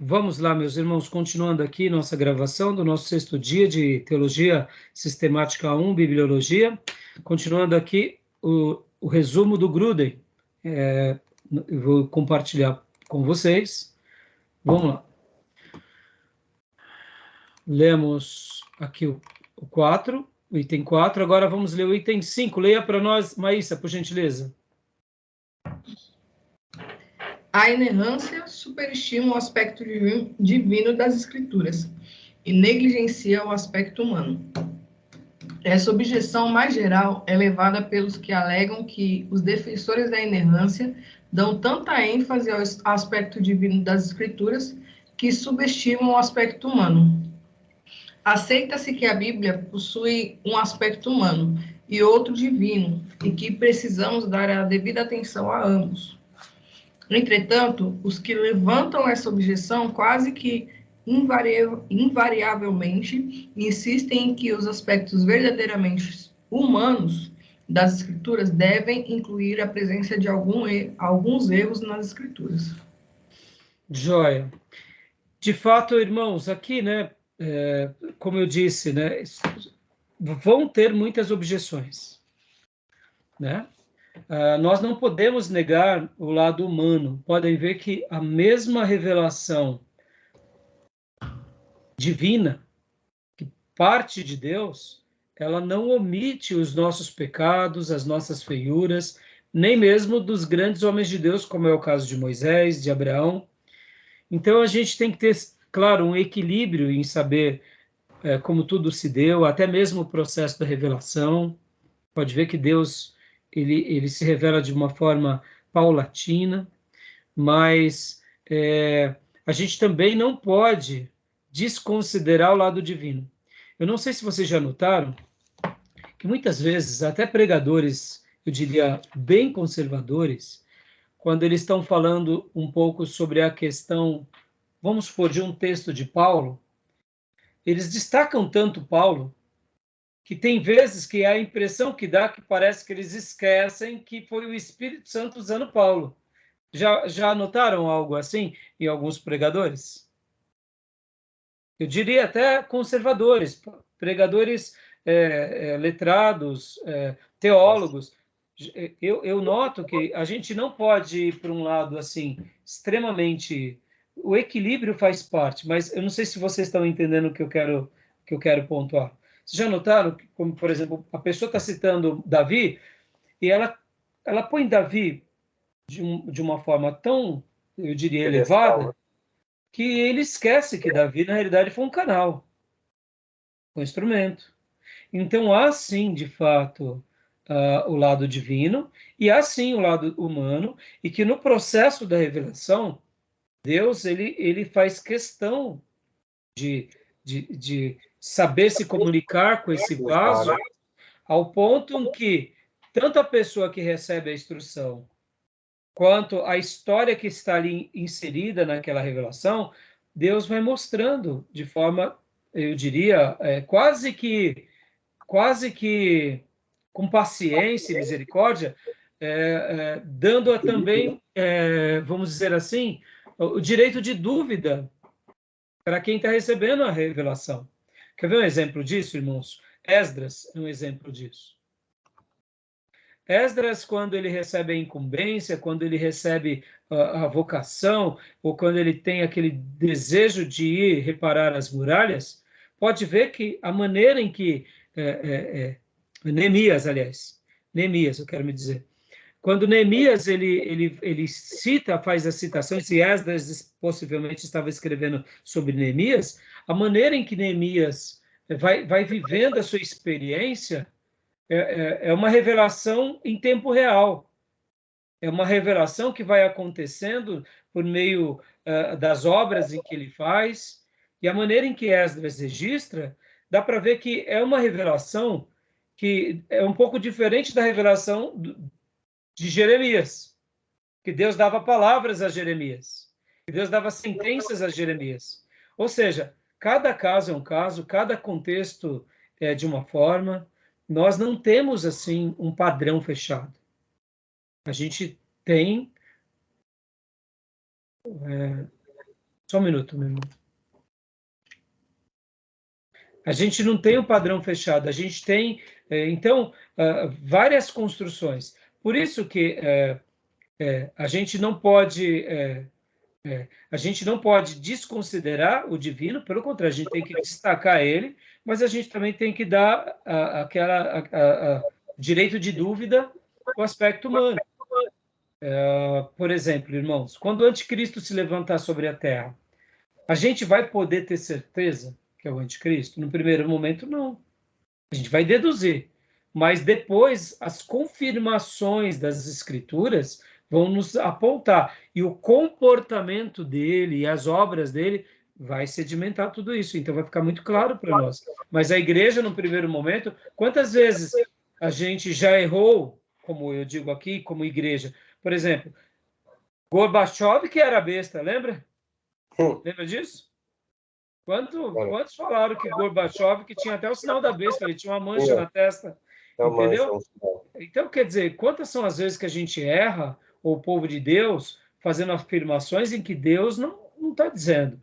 Vamos lá, meus irmãos, continuando aqui nossa gravação do nosso 6º dia de Teologia Sistemática 1, Bibliologia. Continuando aqui o resumo do Gruden. Eu vou compartilhar com vocês. Vamos lá. Lemos aqui o 4, o item 4. Agora vamos ler o item 5. Leia para nós, Maísa, por gentileza. A inerrância superestima o aspecto divino das Escrituras e negligencia o aspecto humano. Essa objeção mais geral é levada pelos que alegam que os defensores da inerrância dão tanta ênfase ao aspecto divino das Escrituras que subestimam o aspecto humano. Aceita-se que a Bíblia possui um aspecto humano e outro divino, e que precisamos dar a devida atenção a ambos. Entretanto, os que levantam essa objeção quase que invariavelmente insistem em que os aspectos verdadeiramente humanos das Escrituras devem incluir a presença de alguns erros nas Escrituras. Joia. De fato, irmãos, aqui, como eu disse, vão ter muitas objeções, né? Nós não podemos negar o lado humano. Podem ver que a mesma revelação divina, que parte de Deus, ela não omite os nossos pecados, as nossas feiuras, nem mesmo dos grandes homens de Deus, como é o caso de Moisés, de Abraão. Então a gente tem que ter, claro, um equilíbrio em saber como tudo se deu, até mesmo o processo da revelação. Pode ver que Deus ele se revela de uma forma paulatina, mas a gente também não pode desconsiderar o lado divino. Eu não sei se vocês já notaram que muitas vezes, até pregadores, eu diria, bem conservadores, quando eles estão falando um pouco sobre a questão, vamos supor, de um texto de Paulo, eles destacam tanto Paulo, que tem vezes que a impressão que dá que parece que eles esquecem que foi o Espírito Santo usando Paulo. Já notaram algo assim em alguns pregadores? Eu diria até conservadores, pregadores letrados, teólogos. Eu noto que a gente não pode ir para um lado assim extremamente. O equilíbrio faz parte, mas eu não sei se vocês estão entendendo o que eu quero pontuar. Vocês já notaram que, como, por exemplo, a pessoa está citando Davi e ela põe Davi de uma forma tão, eu diria, elevada, que ele esquece que Davi, na realidade, foi um canal, um instrumento. Então, há sim, de fato, o lado divino e há sim o lado humano, e que no processo da revelação, Deus ele faz questão de saber se comunicar com esse vaso, ao ponto em que tanto a pessoa que recebe a instrução quanto a história que está ali inserida naquela revelação, Deus vai mostrando de forma, eu diria, quase que com paciência e misericórdia, dando também, vamos dizer assim, o direito de dúvida para quem está recebendo a revelação. Quer ver um exemplo disso, irmãos? Esdras é um exemplo disso. Esdras, quando ele recebe a incumbência, quando ele recebe a vocação, ou quando ele tem aquele desejo de ir reparar as muralhas, pode ver que a maneira em que Neemias, eu quero me dizer, quando Neemias ele cita, faz a citação, se Esdras possivelmente estava escrevendo sobre Neemias, a maneira em que Neemias vai vivendo a sua experiência é uma revelação em tempo real. É uma revelação que vai acontecendo por meio das obras em que ele faz, e a maneira em que Esdras registra, dá para ver que é uma revelação que é um pouco diferente da revelação de Jeremias, que Deus dava palavras a Jeremias, que Deus dava sentenças a Jeremias. Ou seja, cada caso é um caso, cada contexto é de uma forma. Nós não temos assim um padrão fechado. A gente tem Só um minuto, meu irmão. A gente não tem um padrão fechado, a gente tem, então, várias construções. Por isso que a gente não pode a gente não pode desconsiderar o divino, pelo contrário, a gente tem que destacar ele, mas a gente também tem que dar direito de dúvida ao aspecto humano. Por exemplo, irmãos, quando o anticristo se levantar sobre a terra, a gente vai poder ter certeza que é o anticristo? No primeiro momento, não. A gente vai deduzir. Mas depois, as confirmações das escrituras vão nos apontar. E o comportamento dele e as obras dele vai sedimentar tudo isso. Então, vai ficar muito claro para nós. Mas a igreja, no primeiro momento, quantas vezes a gente já errou, como eu digo aqui, como igreja? Por exemplo, Gorbachev, que era besta, lembra? Lembra disso? Quantos falaram que Gorbachev, que tinha até o sinal da besta, ele tinha uma mancha na testa, entendeu? Então, quer dizer, quantas são as vezes que a gente erra, ou o povo de Deus, fazendo afirmações em que Deus não está dizendo.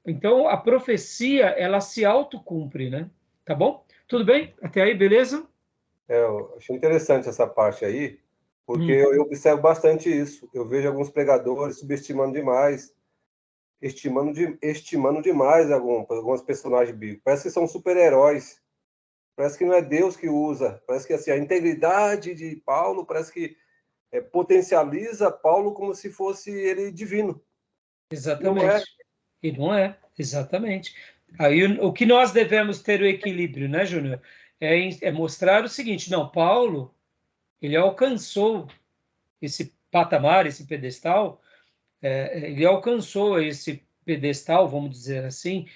Então, a profecia, ela se autocumpre, né? Tá bom? Tudo bem? Até aí, beleza? Eu achei interessante essa parte aí, porque eu observo bastante isso. Eu vejo alguns pregadores subestimando demais, estimando demais alguns personagens bíblicos. Parece que são super-heróis. Parece que não é Deus que usa. Parece que assim, a integridade de Paulo parece que potencializa Paulo como se fosse ele divino. Exatamente. E não é, exatamente. Aí o que nós devemos ter o equilíbrio, né, Júnior? É mostrar o seguinte, não, Paulo, ele alcançou esse patamar, esse pedestal, ele alcançou esse pedestal, vamos dizer assim,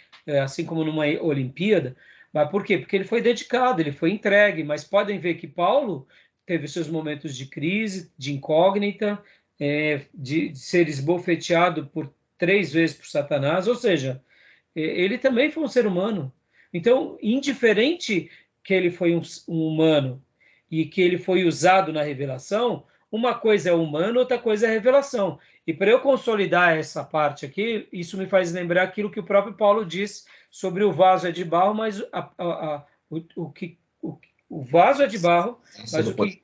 assim como numa Olimpíada, mas por quê? Porque ele foi dedicado, ele foi entregue, mas podem ver que Paulo teve seus momentos de crise, de incógnita, de ser esbofeteado por 3 vezes por Satanás, ou seja, ele também foi um ser humano. Então, indiferente que ele foi um humano e que ele foi usado na revelação, uma coisa é humano, outra coisa é revelação. E para eu consolidar essa parte aqui, isso me faz lembrar aquilo que o próprio Paulo diz sobre o vaso é de barro, mas o vaso é de barro, mas o que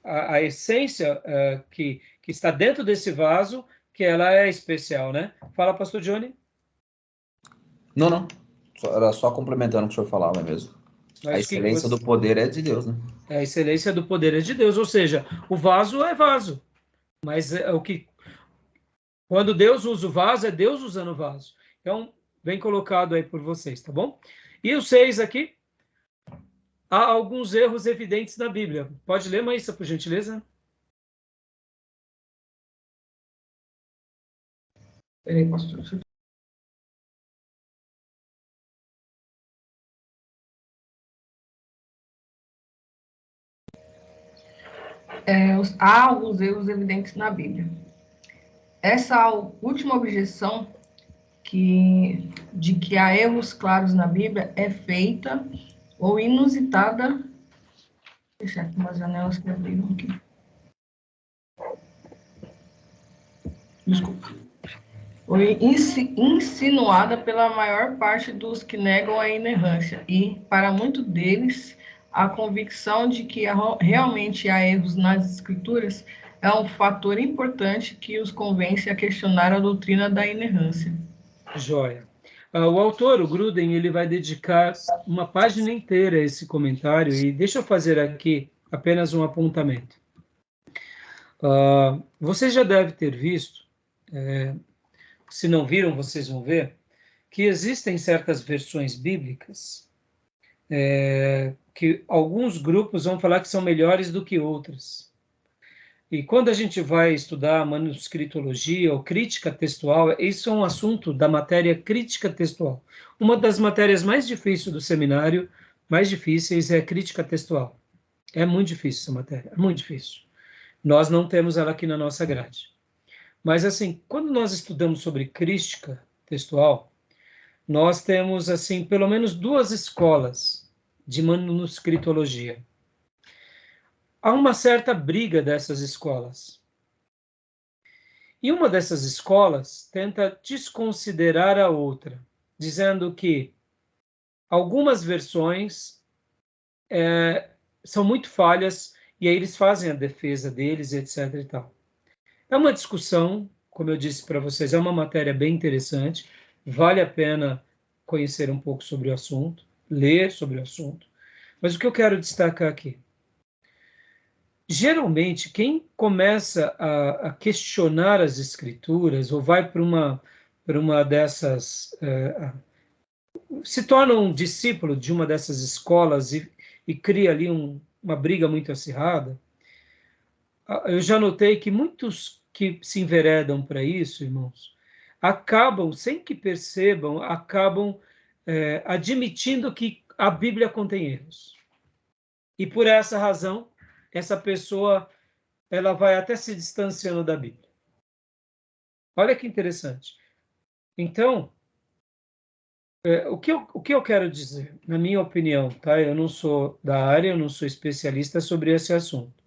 a essência que está dentro desse vaso, que ela é especial, né? Fala, pastor Johnny. Não. Era só complementando o que o senhor falava mesmo. Mas a excelência do poder é de Deus, né? A excelência do poder é de Deus, ou seja, o vaso é vaso. Mas quando Deus usa o vaso, é Deus usando o vaso. Então, bem colocado aí por vocês, tá bom? E o 6 aqui, há alguns erros evidentes na Bíblia. Pode ler, Maísa, por gentileza? Peraí, pastor. Há alguns erros evidentes na Bíblia. Essa última objeção de que há erros claros na Bíblia é feita ou inusitada. Vou deixar aqui umas janelas que abriram aqui. Desculpa. Foi insinuada pela maior parte dos que negam a inerrância e, para muitos deles, a convicção de que realmente há erros nas escrituras é um fator importante que os convence a questionar a doutrina da inerrância. Joia. O autor, o Gruden, ele vai dedicar uma página inteira a esse comentário, e deixa eu fazer aqui apenas um apontamento. Você já deve ter visto, se não viram, vocês vão ver, que existem certas versões bíblicas que alguns grupos vão falar que são melhores do que outras. E quando a gente vai estudar manuscritologia ou crítica textual, isso é um assunto da matéria crítica textual. Uma das matérias mais difíceis do seminário, mais difíceis, é a crítica textual. É muito difícil essa matéria, é muito difícil. Nós não temos ela aqui na nossa grade. Mas, assim, quando nós estudamos sobre crítica textual, nós temos, assim, pelo menos 2 escolas de manuscritologia. Há uma certa briga dessas escolas. E uma dessas escolas tenta desconsiderar a outra, dizendo que algumas versões são muito falhas, e aí eles fazem a defesa deles, etc. e tal. É uma discussão, como eu disse para vocês, é uma matéria bem interessante, vale a pena conhecer um pouco sobre o assunto, ler sobre o assunto, mas o que eu quero destacar aqui, geralmente quem começa a questionar as escrituras, ou vai para uma dessas, se torna um discípulo de uma dessas escolas e cria ali uma briga muito acirrada, eu já notei que muitos que se enveredam para isso, irmãos, acabam, sem que percebam, acabam admitindo que a Bíblia contém erros. E por essa razão, essa pessoa ela vai até se distanciando da Bíblia. Olha que interessante. Então, o que eu quero dizer, na minha opinião, tá? Eu não sou da área, eu não sou especialista sobre esse assunto.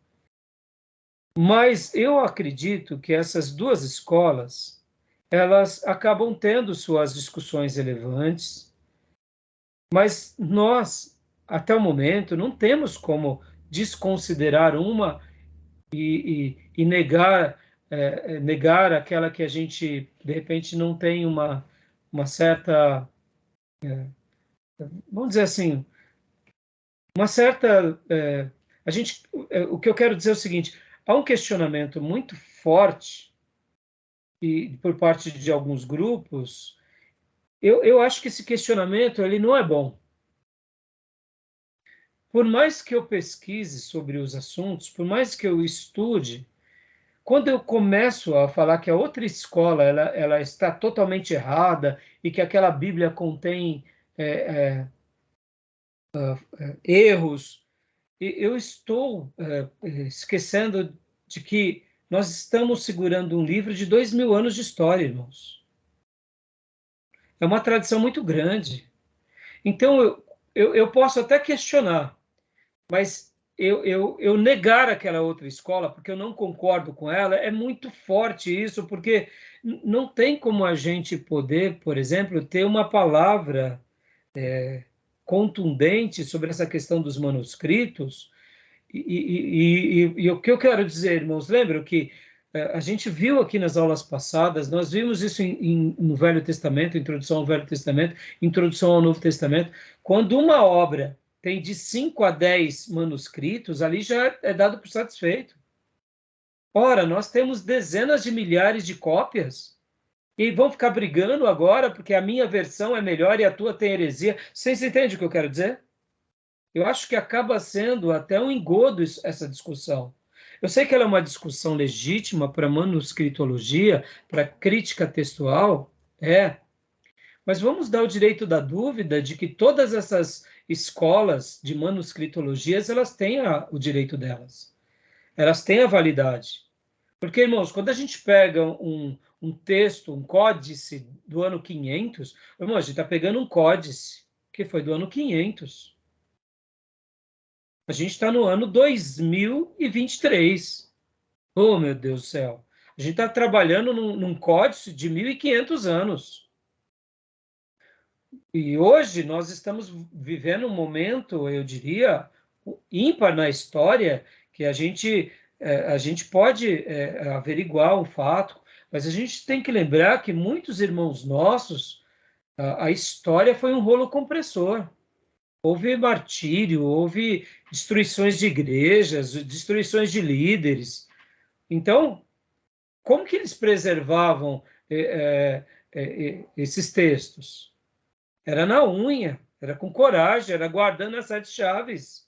Mas eu acredito que essas duas escolas, elas acabam tendo suas discussões relevantes, mas nós, até o momento, não temos como desconsiderar uma e negar aquela que a gente, de repente, não tem uma certa, vamos dizer assim, uma certa... o que eu quero dizer é o seguinte, há um questionamento muito forte e por parte de alguns grupos, eu acho que esse questionamento ele não é bom. Por mais que eu pesquise sobre os assuntos, por mais que eu estude, quando eu começo a falar que a outra escola ela está totalmente errada e que aquela Bíblia contém erros, eu estou esquecendo de que nós estamos segurando um livro de 2000 anos de história, irmãos. É uma tradição muito grande. Então, eu posso até questionar, mas eu negar aquela outra escola, porque eu não concordo com ela, é muito forte isso, porque não tem como a gente poder, por exemplo, ter uma palavra contundente sobre essa questão dos manuscritos. E o que eu quero dizer, irmãos, lembram que a gente viu aqui nas aulas passadas, nós vimos isso no Velho Testamento, introdução ao Velho Testamento, introdução ao Novo Testamento, quando uma obra tem de 5 a 10 manuscritos, ali já é dado por satisfeito. Ora, nós temos dezenas de milhares de cópias, e vão ficar brigando agora porque a minha versão é melhor e a tua tem heresia. Vocês entendem o que eu quero dizer? Eu acho que acaba sendo até um engodo essa discussão. Eu sei que ela é uma discussão legítima para manuscritologia, para crítica textual, mas vamos dar o direito da dúvida de que todas essas escolas de manuscritologias, elas têm o direito delas. Elas têm a validade. Porque, irmãos, quando a gente pega um texto, um códice do ano 500, irmãos, a gente está pegando um códice que foi do ano 500. A gente está no ano 2023. Oh, meu Deus do céu. A gente está trabalhando num códice de 1.500 anos. E hoje nós estamos vivendo um momento, eu diria, ímpar na história, que a gente pode averiguar o fato, mas a gente tem que lembrar que muitos irmãos nossos, a história foi um rolo compressor. Houve martírio, houve destruições de igrejas, destruições de líderes. Então, como que eles preservavam esses textos? Era na unha, era com coragem, era guardando as 7 chaves.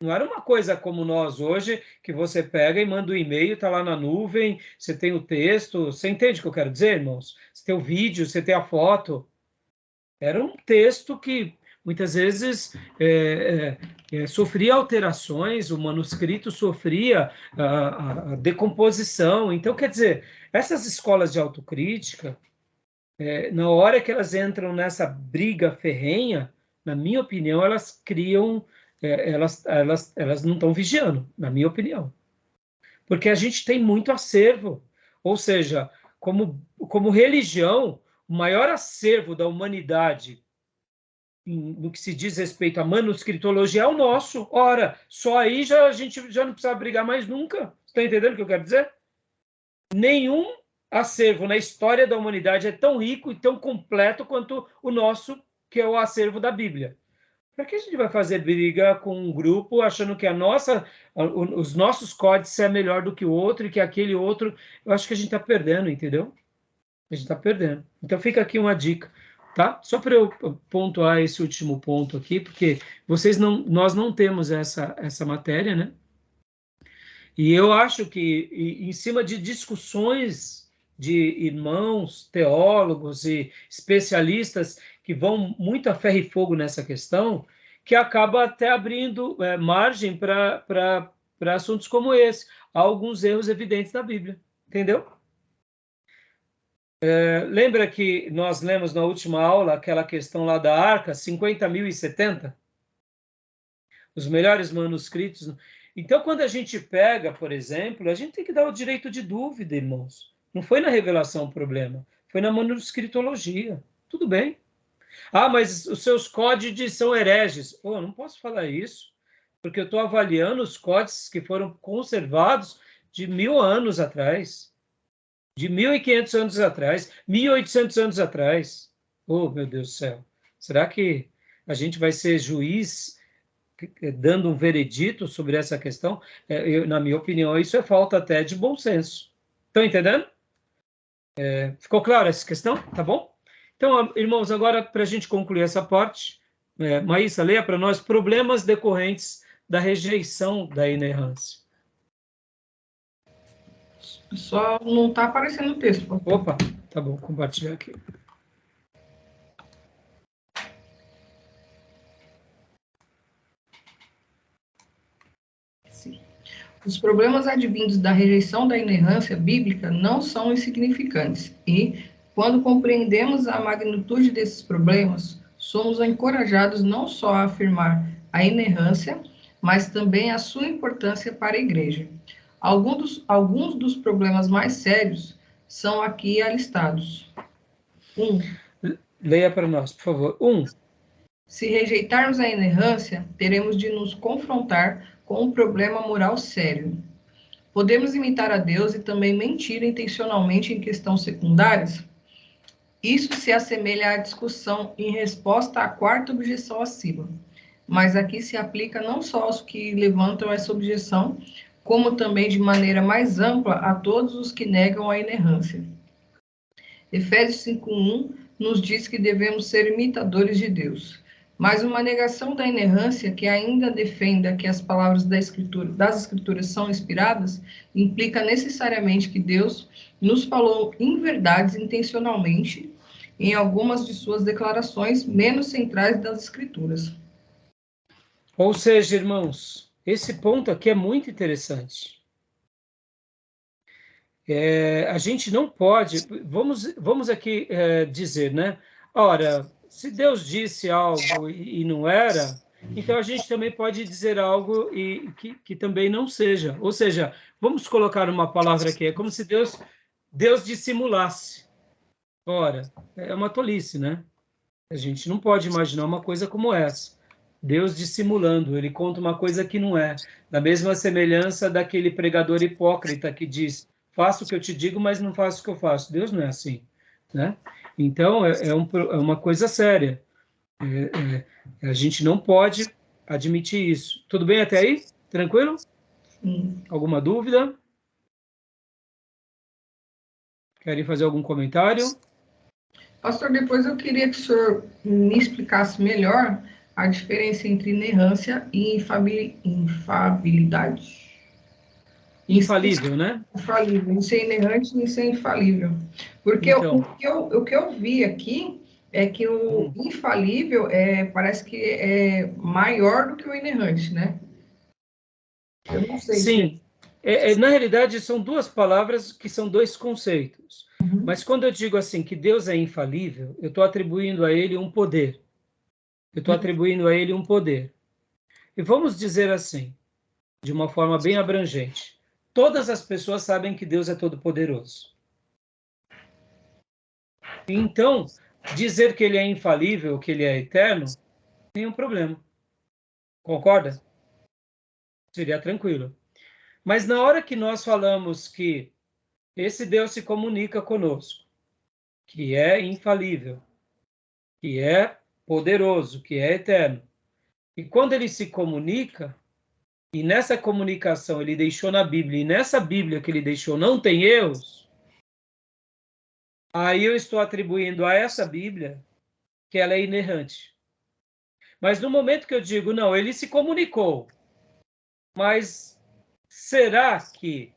Não era uma coisa como nós hoje, que você pega e manda um e-mail, está lá na nuvem, você tem o texto. Você entende o que eu quero dizer, irmãos? Você tem o vídeo, você tem a foto. Era um texto que muitas vezes sofria alterações, o manuscrito sofria a decomposição. Então, quer dizer, essas escolas de autocrítica, na hora que elas entram nessa briga ferrenha, na minha opinião, elas criam, elas não estão vigiando, na minha opinião. Porque a gente tem muito acervo. Ou seja, como religião, o maior acervo da humanidade no que se diz respeito à manuscritologia é o nosso. Ora, só aí a gente já não precisa brigar mais nunca. Está entendendo o que eu quero dizer? Nenhum acervo na história da humanidade é tão rico e tão completo quanto o nosso, que é o acervo da Bíblia. Para que a gente vai fazer briga com um grupo achando que os nossos códices é melhor do que o outro e que aquele outro... Eu acho que a gente está perdendo, entendeu? A gente está perdendo. Então fica aqui uma dica, tá? Só para eu pontuar esse último ponto aqui, porque nós não temos essa matéria, né? E eu acho que em cima de discussões de irmãos, teólogos e especialistas que vão muito a ferro e fogo nessa questão, que acaba até abrindo margem para assuntos como esse. Há alguns erros evidentes da Bíblia, entendeu? Lembra que nós lemos na última aula aquela questão lá da arca, 50.070? Os melhores manuscritos. Então, quando a gente pega, por exemplo, a gente tem que dar o direito de dúvida, irmãos. Não foi na revelação o problema, foi na manuscritologia. Tudo bem. Ah, mas os seus códices são hereges. Oh, eu não posso falar isso, porque eu estou avaliando os códices que foram conservados de 1000 anos atrás, de 1500 anos atrás, 1800 anos atrás. Oh, meu Deus do céu. Será que a gente vai ser juiz dando um veredito sobre essa questão? Na minha opinião, isso é falta até de bom senso. Estão entendendo? Ficou claro essa questão? Tá bom? Então, irmãos, agora para a gente concluir essa parte, Maísa, leia para nós problemas decorrentes da rejeição da inerrância. Só não está aparecendo o texto. Opa, tá bom, compartilhar aqui. Sim. Os problemas advindos da rejeição da inerrância bíblica não são insignificantes e, quando compreendemos a magnitude desses problemas, somos encorajados não só a afirmar a inerrância, mas também a sua importância para a igreja. Alguns dos problemas mais sérios são aqui alistados. 1. Leia para nós, por favor. 1. Se rejeitarmos a inerrância, teremos de nos confrontar com um problema moral sério. Podemos imitar a Deus e também mentir intencionalmente em questões secundárias? Isso se assemelha à discussão em resposta à quarta objeção acima, mas aqui se aplica não só aos que levantam essa objeção, como também de maneira mais ampla a todos os que negam a inerrância. Efésios 5:1 nos diz que devemos ser imitadores de Deus, mas uma negação da inerrância que ainda defenda que as palavras das Escrituras são inspiradas implica necessariamente que Deus nos falou inverdades intencionalmente em algumas de suas declarações menos centrais das Escrituras. Ou seja, irmãos, esse ponto aqui é muito interessante. A gente não pode... Vamos aqui dizer, né? Ora, se Deus disse algo e não era, então a gente também pode dizer algo que também não seja. Ou seja, vamos colocar uma palavra aqui, é como se Deus dissimulasse. Ora, é uma tolice, né? A gente não pode imaginar uma coisa como essa. Deus dissimulando, ele conta uma coisa que não é. Da mesma semelhança daquele pregador hipócrita que diz, faço o que eu te digo, mas não faço o que eu faço. Deus não é assim, né? Então, é uma coisa séria. A gente não pode admitir isso. Tudo bem até aí? Tranquilo? Sim. Alguma dúvida? Querem fazer algum comentário? Pastor, depois eu queria que o senhor me explicasse melhor a diferença entre inerrância e infabilidade. Infalível, né? Infalível, em ser inerrante e em ser infalível. Porque Então. o que eu vi aqui é que o infalível parece que é maior do que o inerrante, né? Eu não sei. Sim. Na realidade, são duas palavras que são dois conceitos. Uhum. Mas quando eu digo assim que Deus é infalível, eu estou atribuindo a ele um poder. Eu estou atribuindo a ele um poder. E vamos dizer assim, de uma forma bem abrangente. Todas as pessoas sabem que Deus é todo-poderoso. Então, dizer que ele é infalível, que ele é eterno, nenhum problema. Concorda? Seria tranquilo. Mas na hora que nós falamos que esse Deus se comunica conosco, que é infalível, que é poderoso, que é eterno, e quando ele se comunica, e nessa comunicação ele deixou na Bíblia, e nessa Bíblia que ele deixou não tem erros, aí eu estou atribuindo a essa Bíblia que ela é inerrante. Mas no momento que eu digo, não, ele se comunicou, mas será que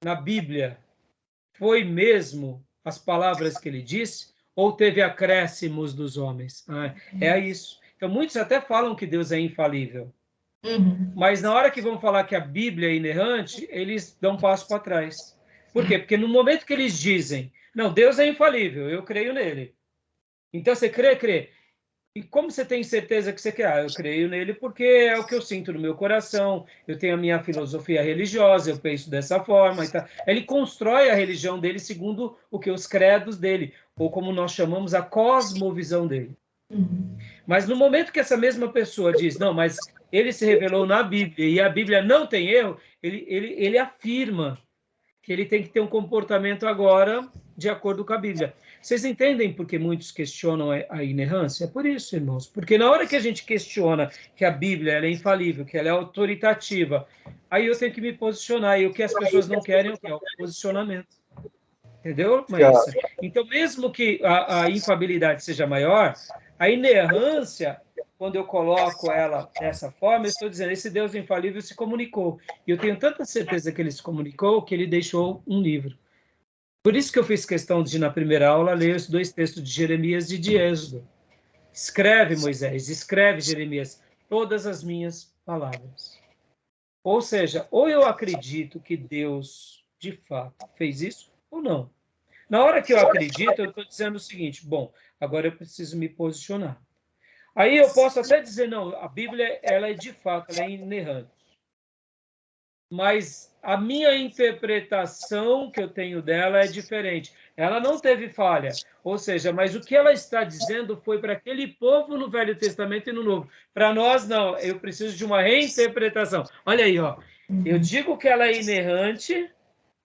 na Bíblia foi mesmo as palavras que ele disse? Ou teve acréscimos dos homens? É isso. Então, muitos até falam que Deus é infalível. Mas na hora que vão falar que a Bíblia é inerrante, eles dão um passo para trás. Por quê? Porque no momento que eles dizem, não, Deus é infalível, eu creio nele. Então, você crê? Crê. E como você tem certeza que você quer? Eu creio nele porque é o que eu sinto no meu coração, eu tenho a minha filosofia religiosa, eu penso dessa forma. Então, ele constrói a religião dele segundo o que os credos dele, ou como nós chamamos, a cosmovisão dele. Mas no momento que essa mesma pessoa diz, não, mas ele se revelou na Bíblia e a Bíblia não tem erro, ele afirma que ele tem que ter um comportamento agora de acordo com a Bíblia. Vocês entendem por que muitos questionam a inerrância? É por isso, irmãos. Porque na hora que a gente questiona que a Bíblia ela é infalível, que ela é autoritativa, aí eu tenho que me posicionar. E o que as pessoas não querem é o posicionamento. Entendeu, Maísa? Então, mesmo que a infabilidade seja maior, a inerrância, quando eu coloco ela dessa forma, eu estou dizendo, esse Deus infalível se comunicou. E eu tenho tanta certeza que ele se comunicou que ele deixou um livro. Por isso que eu fiz questão de, na primeira aula, ler os 2 textos de Jeremias e de Êxodo. Escreve, Moisés, escreve, Jeremias, todas as minhas palavras. Ou seja, ou eu acredito que Deus, de fato, fez isso, ou não. Na hora que eu acredito, eu estou dizendo o seguinte, bom, agora eu preciso me posicionar. Aí eu posso até dizer, não, a Bíblia, ela é de fato, ela é inerrante. Mas a minha interpretação que eu tenho dela é diferente. Ela não teve falha. Ou seja, mas o que ela está dizendo foi para aquele povo no Velho Testamento e no Novo. Para nós, não. Eu preciso de uma reinterpretação. Olha aí, ó. Eu digo que ela é inerrante,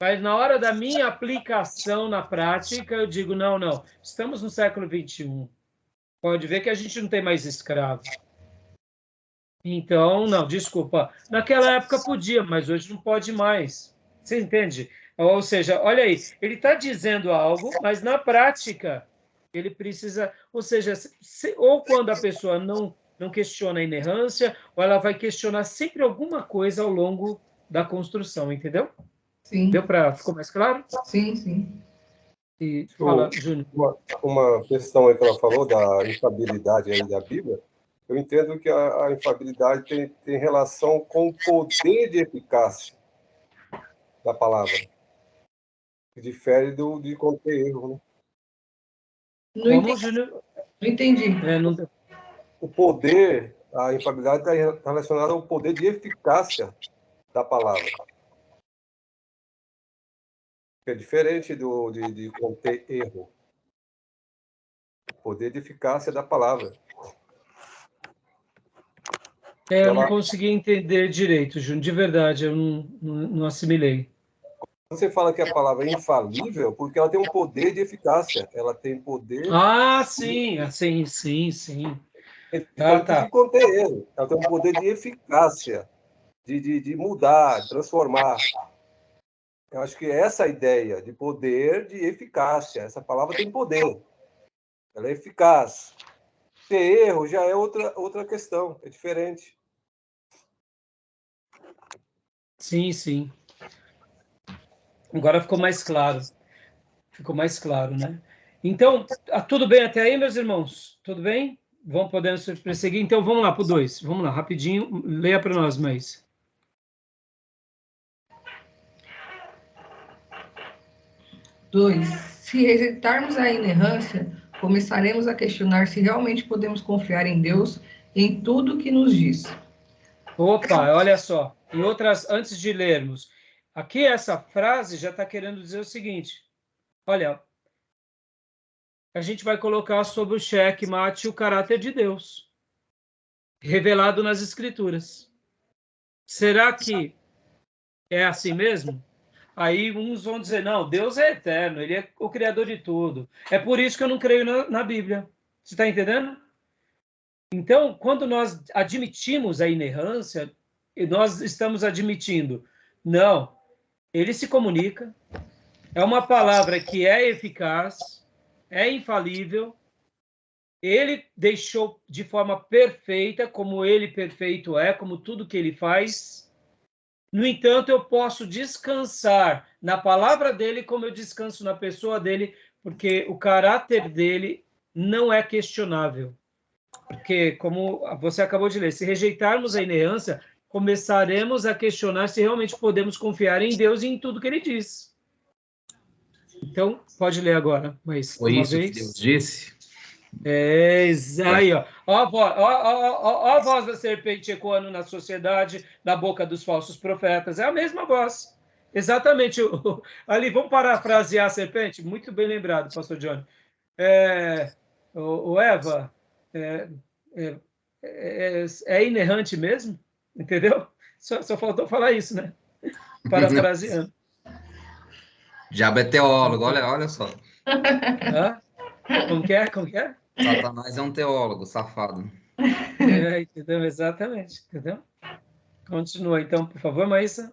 mas na hora da minha aplicação na prática, eu digo, não, não. Estamos no século XXI. Pode ver que a gente não tem mais escravo. Então, não, desculpa. Naquela época podia, mas hoje não pode mais. Você entende? Ou seja, olha aí, ele está dizendo algo, mas na prática ele precisa, ou seja, ou quando a pessoa não questiona a inerrância, ou ela vai questionar sempre alguma coisa ao longo da construção, entendeu? Sim. Ficou mais claro? Sim, sim. E fala, Júnior. Uma questão aí que ela falou da infabilidade aí da Bíblia, eu entendo que a infabilidade tem relação com o poder de eficácia da palavra, que difere de conter erro, né? Não entendi. Júnior? Não entendi. Não... O poder, a infabilidade está relacionada ao poder de eficácia da palavra. Que é diferente de conter erro. O poder de eficácia da palavra. Eu não consegui entender direito, Júnior. De verdade, eu não assimilei. Você fala que a palavra é infalível porque ela tem um poder de eficácia. Ela tem poder... Sim, sim. Tá. De conter erro. Ela tem um poder de eficácia, de mudar, de transformar. Eu acho que é essa a ideia de poder de eficácia. Essa palavra tem poder. Ela é eficaz. Ter erro já é outra questão. É diferente. Sim. Agora ficou mais claro. Ficou mais claro, né? Então, tudo bem até aí, meus irmãos? Tudo bem? Vamos podendo prosseguir? Então, vamos lá para o 2. Vamos lá, rapidinho. Leia para nós, mais. 2. Se rejeitarmos a inerrância, começaremos a questionar se realmente podemos confiar em Deus em tudo que nos diz. Opa, olha só. Em outras, antes de lermos, aqui essa frase já está querendo dizer o seguinte. Olha, a gente vai colocar sob o xeque-mate o caráter de Deus, revelado nas Escrituras. Será que é assim mesmo? Aí uns vão dizer, não, Deus é eterno, ele é o criador de tudo. É por isso que eu não creio na Bíblia. Você está entendendo? Então, quando nós admitimos a inerrância, nós estamos admitindo, não, ele se comunica, é uma palavra que é eficaz, é infalível, ele deixou de forma perfeita, como ele perfeito é, como tudo que ele faz. No entanto, eu posso descansar na palavra dele como eu descanso na pessoa dele, porque o caráter dele não é questionável. Porque, como você acabou de ler, se rejeitarmos a inerrância, começaremos a questionar se realmente podemos confiar em Deus e em tudo que ele diz. Então, pode ler agora, mas Foi uma isso vez. que Deus disse? Aí, ó. Ó a voz da serpente ecoando na sociedade, na boca dos falsos profetas. É a mesma voz. Exatamente. Ali, vamos parafrasear a serpente? Muito bem lembrado, pastor Johnny. O Eva, é, é, é inerrante mesmo? Entendeu? Só faltou falar isso, né? Parafraseando. Diabo é teólogo, olha só. Hã? Como que é? Como que é? Satanás é um teólogo, safado. Entendeu? Exatamente. Entendeu? Continua, então, por favor, Maísa.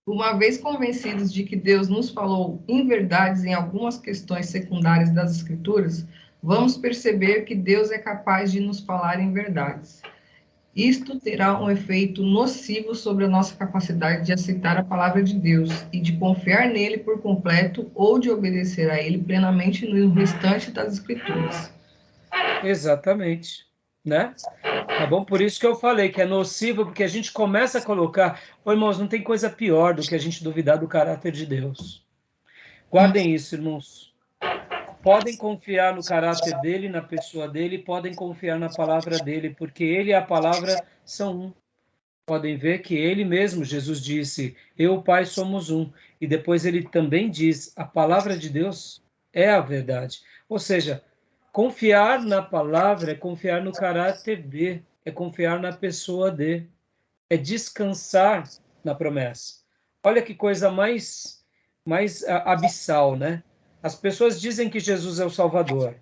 Uma vez convencidos de que Deus nos falou inverdades em algumas questões secundárias das Escrituras, vamos perceber que Deus é capaz de nos falar em verdades. Isto terá um efeito nocivo sobre a nossa capacidade de aceitar a palavra de Deus e de confiar nele por completo ou de obedecer a ele plenamente no restante das Escrituras. Exatamente, né? Tá bom? Por isso que eu falei que é nocivo, porque a gente começa a colocar... Ô, irmãos, não tem coisa pior do que a gente duvidar do caráter de Deus. Guardem isso, irmãos. Podem confiar no caráter dele, na pessoa dele, podem confiar na palavra dele, porque ele e a palavra são um. Podem ver que ele mesmo, Jesus disse, eu e o Pai somos um. E depois ele também diz, a palavra de Deus é a verdade. Ou seja, confiar na palavra é confiar no caráter de, é confiar na pessoa de, é descansar na promessa. Olha que coisa mais abissal, né? As pessoas dizem que Jesus é o Salvador,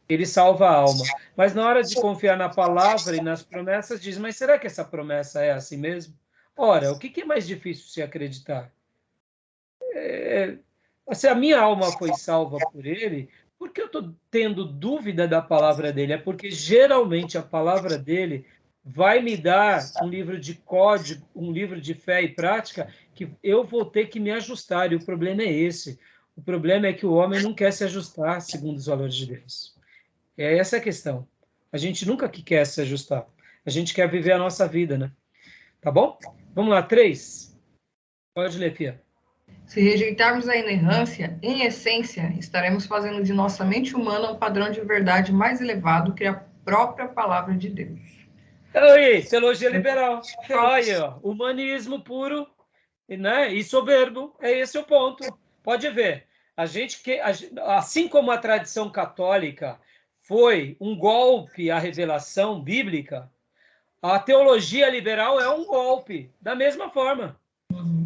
ele salva a alma, mas na hora de confiar na palavra e nas promessas, diz, mas será que essa promessa é assim mesmo? Ora, o que é mais difícil se acreditar? Se a minha alma foi salva por ele, por que eu estou tendo dúvida da palavra dele? É porque geralmente a palavra dele vai me dar um livro de código, um livro de fé e prática, que eu vou ter que me ajustar, e o problema é esse. O problema é que o homem não quer se ajustar segundo os valores de Deus. É essa a questão. A gente nunca quer se ajustar. A gente quer viver a nossa vida, né? Tá bom? Vamos lá, 3. Pode ler, Fia. Se rejeitarmos a inerrância, em essência, estaremos fazendo de nossa mente humana um padrão de verdade mais elevado que a própria palavra de Deus. Aí, teologia liberal. Aí, ó, humanismo puro, né? E soberbo. É esse o ponto. Pode ver. Assim como a tradição católica foi um golpe à revelação bíblica, a teologia liberal é um golpe, da mesma forma.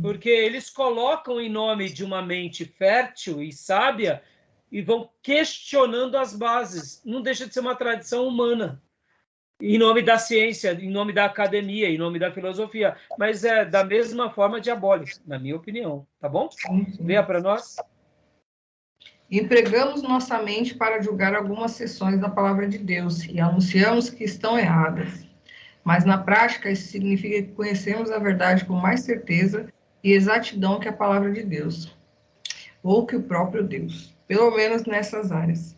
Porque eles colocam em nome de uma mente fértil e sábia e vão questionando as bases. Não deixa de ser uma tradição humana. Em nome da ciência, em nome da academia, em nome da filosofia. Mas é da mesma forma diabólica, na minha opinião. Tá bom? Leia para nós. Empregamos nossa mente para julgar algumas seções da palavra de Deus e anunciamos que estão erradas. Mas na prática, isso significa que conhecemos a verdade com mais certeza e exatidão que a palavra de Deus, ou que o próprio Deus, pelo menos nessas áreas.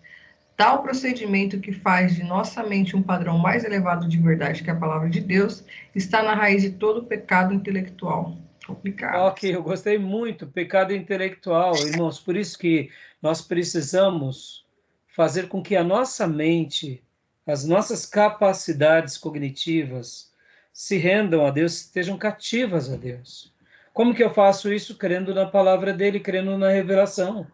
Tal procedimento que faz de nossa mente um padrão mais elevado de verdade que a palavra de Deus está na raiz de todo pecado intelectual. Complicado. Ok, eu gostei muito. Pecado intelectual, irmãos. Por isso que nós precisamos fazer com que a nossa mente, as nossas capacidades cognitivas se rendam a Deus, estejam cativas a Deus. Como que eu faço isso? Crendo na palavra dele, crendo na revelação.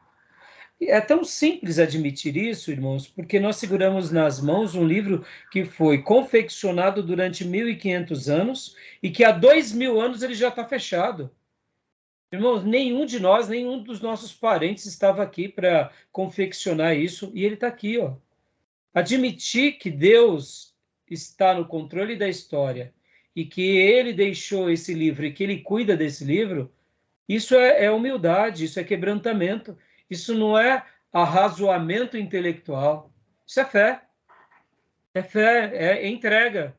É tão simples admitir isso, irmãos, porque nós seguramos nas mãos um livro que foi confeccionado durante 1.500 anos e que há 2.000 anos ele já está fechado. Irmãos, nenhum de nós, nenhum dos nossos parentes estava aqui para confeccionar isso, e ele está aqui, ó. Admitir que Deus está no controle da história e que ele deixou esse livro e que ele cuida desse livro, isso é humildade, isso é quebrantamento, isso não é arrazoamento intelectual, isso é fé. É fé, é entrega.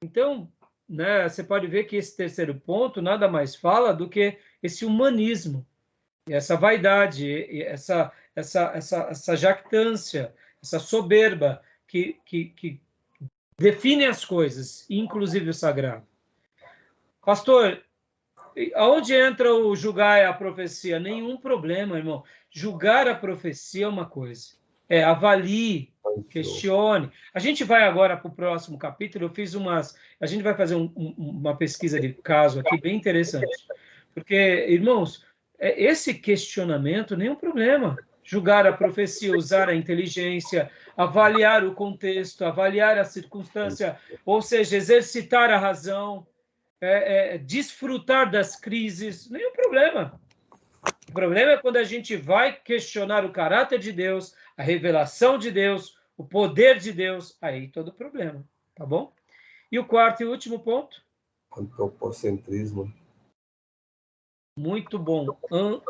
Então, né, você pode ver que esse terceiro ponto nada mais fala do que esse humanismo, essa vaidade, essa jactância, essa soberba que define as coisas, inclusive o sagrado. Pastor, aonde entra o julgar a profecia? Nenhum problema, irmão. Julgar a profecia é uma coisa. Avalie, questione. A gente vai agora para o próximo capítulo. A gente vai fazer uma pesquisa de caso aqui bem interessante. Porque, irmãos, esse questionamento, nenhum problema. Julgar a profecia, usar a inteligência, avaliar o contexto, avaliar a circunstância, ou seja, exercitar a razão, desfrutar das crises, nenhum problema. O problema é quando a gente vai questionar o caráter de Deus, a revelação de Deus, o poder de Deus, aí todo problema, tá bom? E o quarto e último ponto? Antropocentrismo. Muito bom.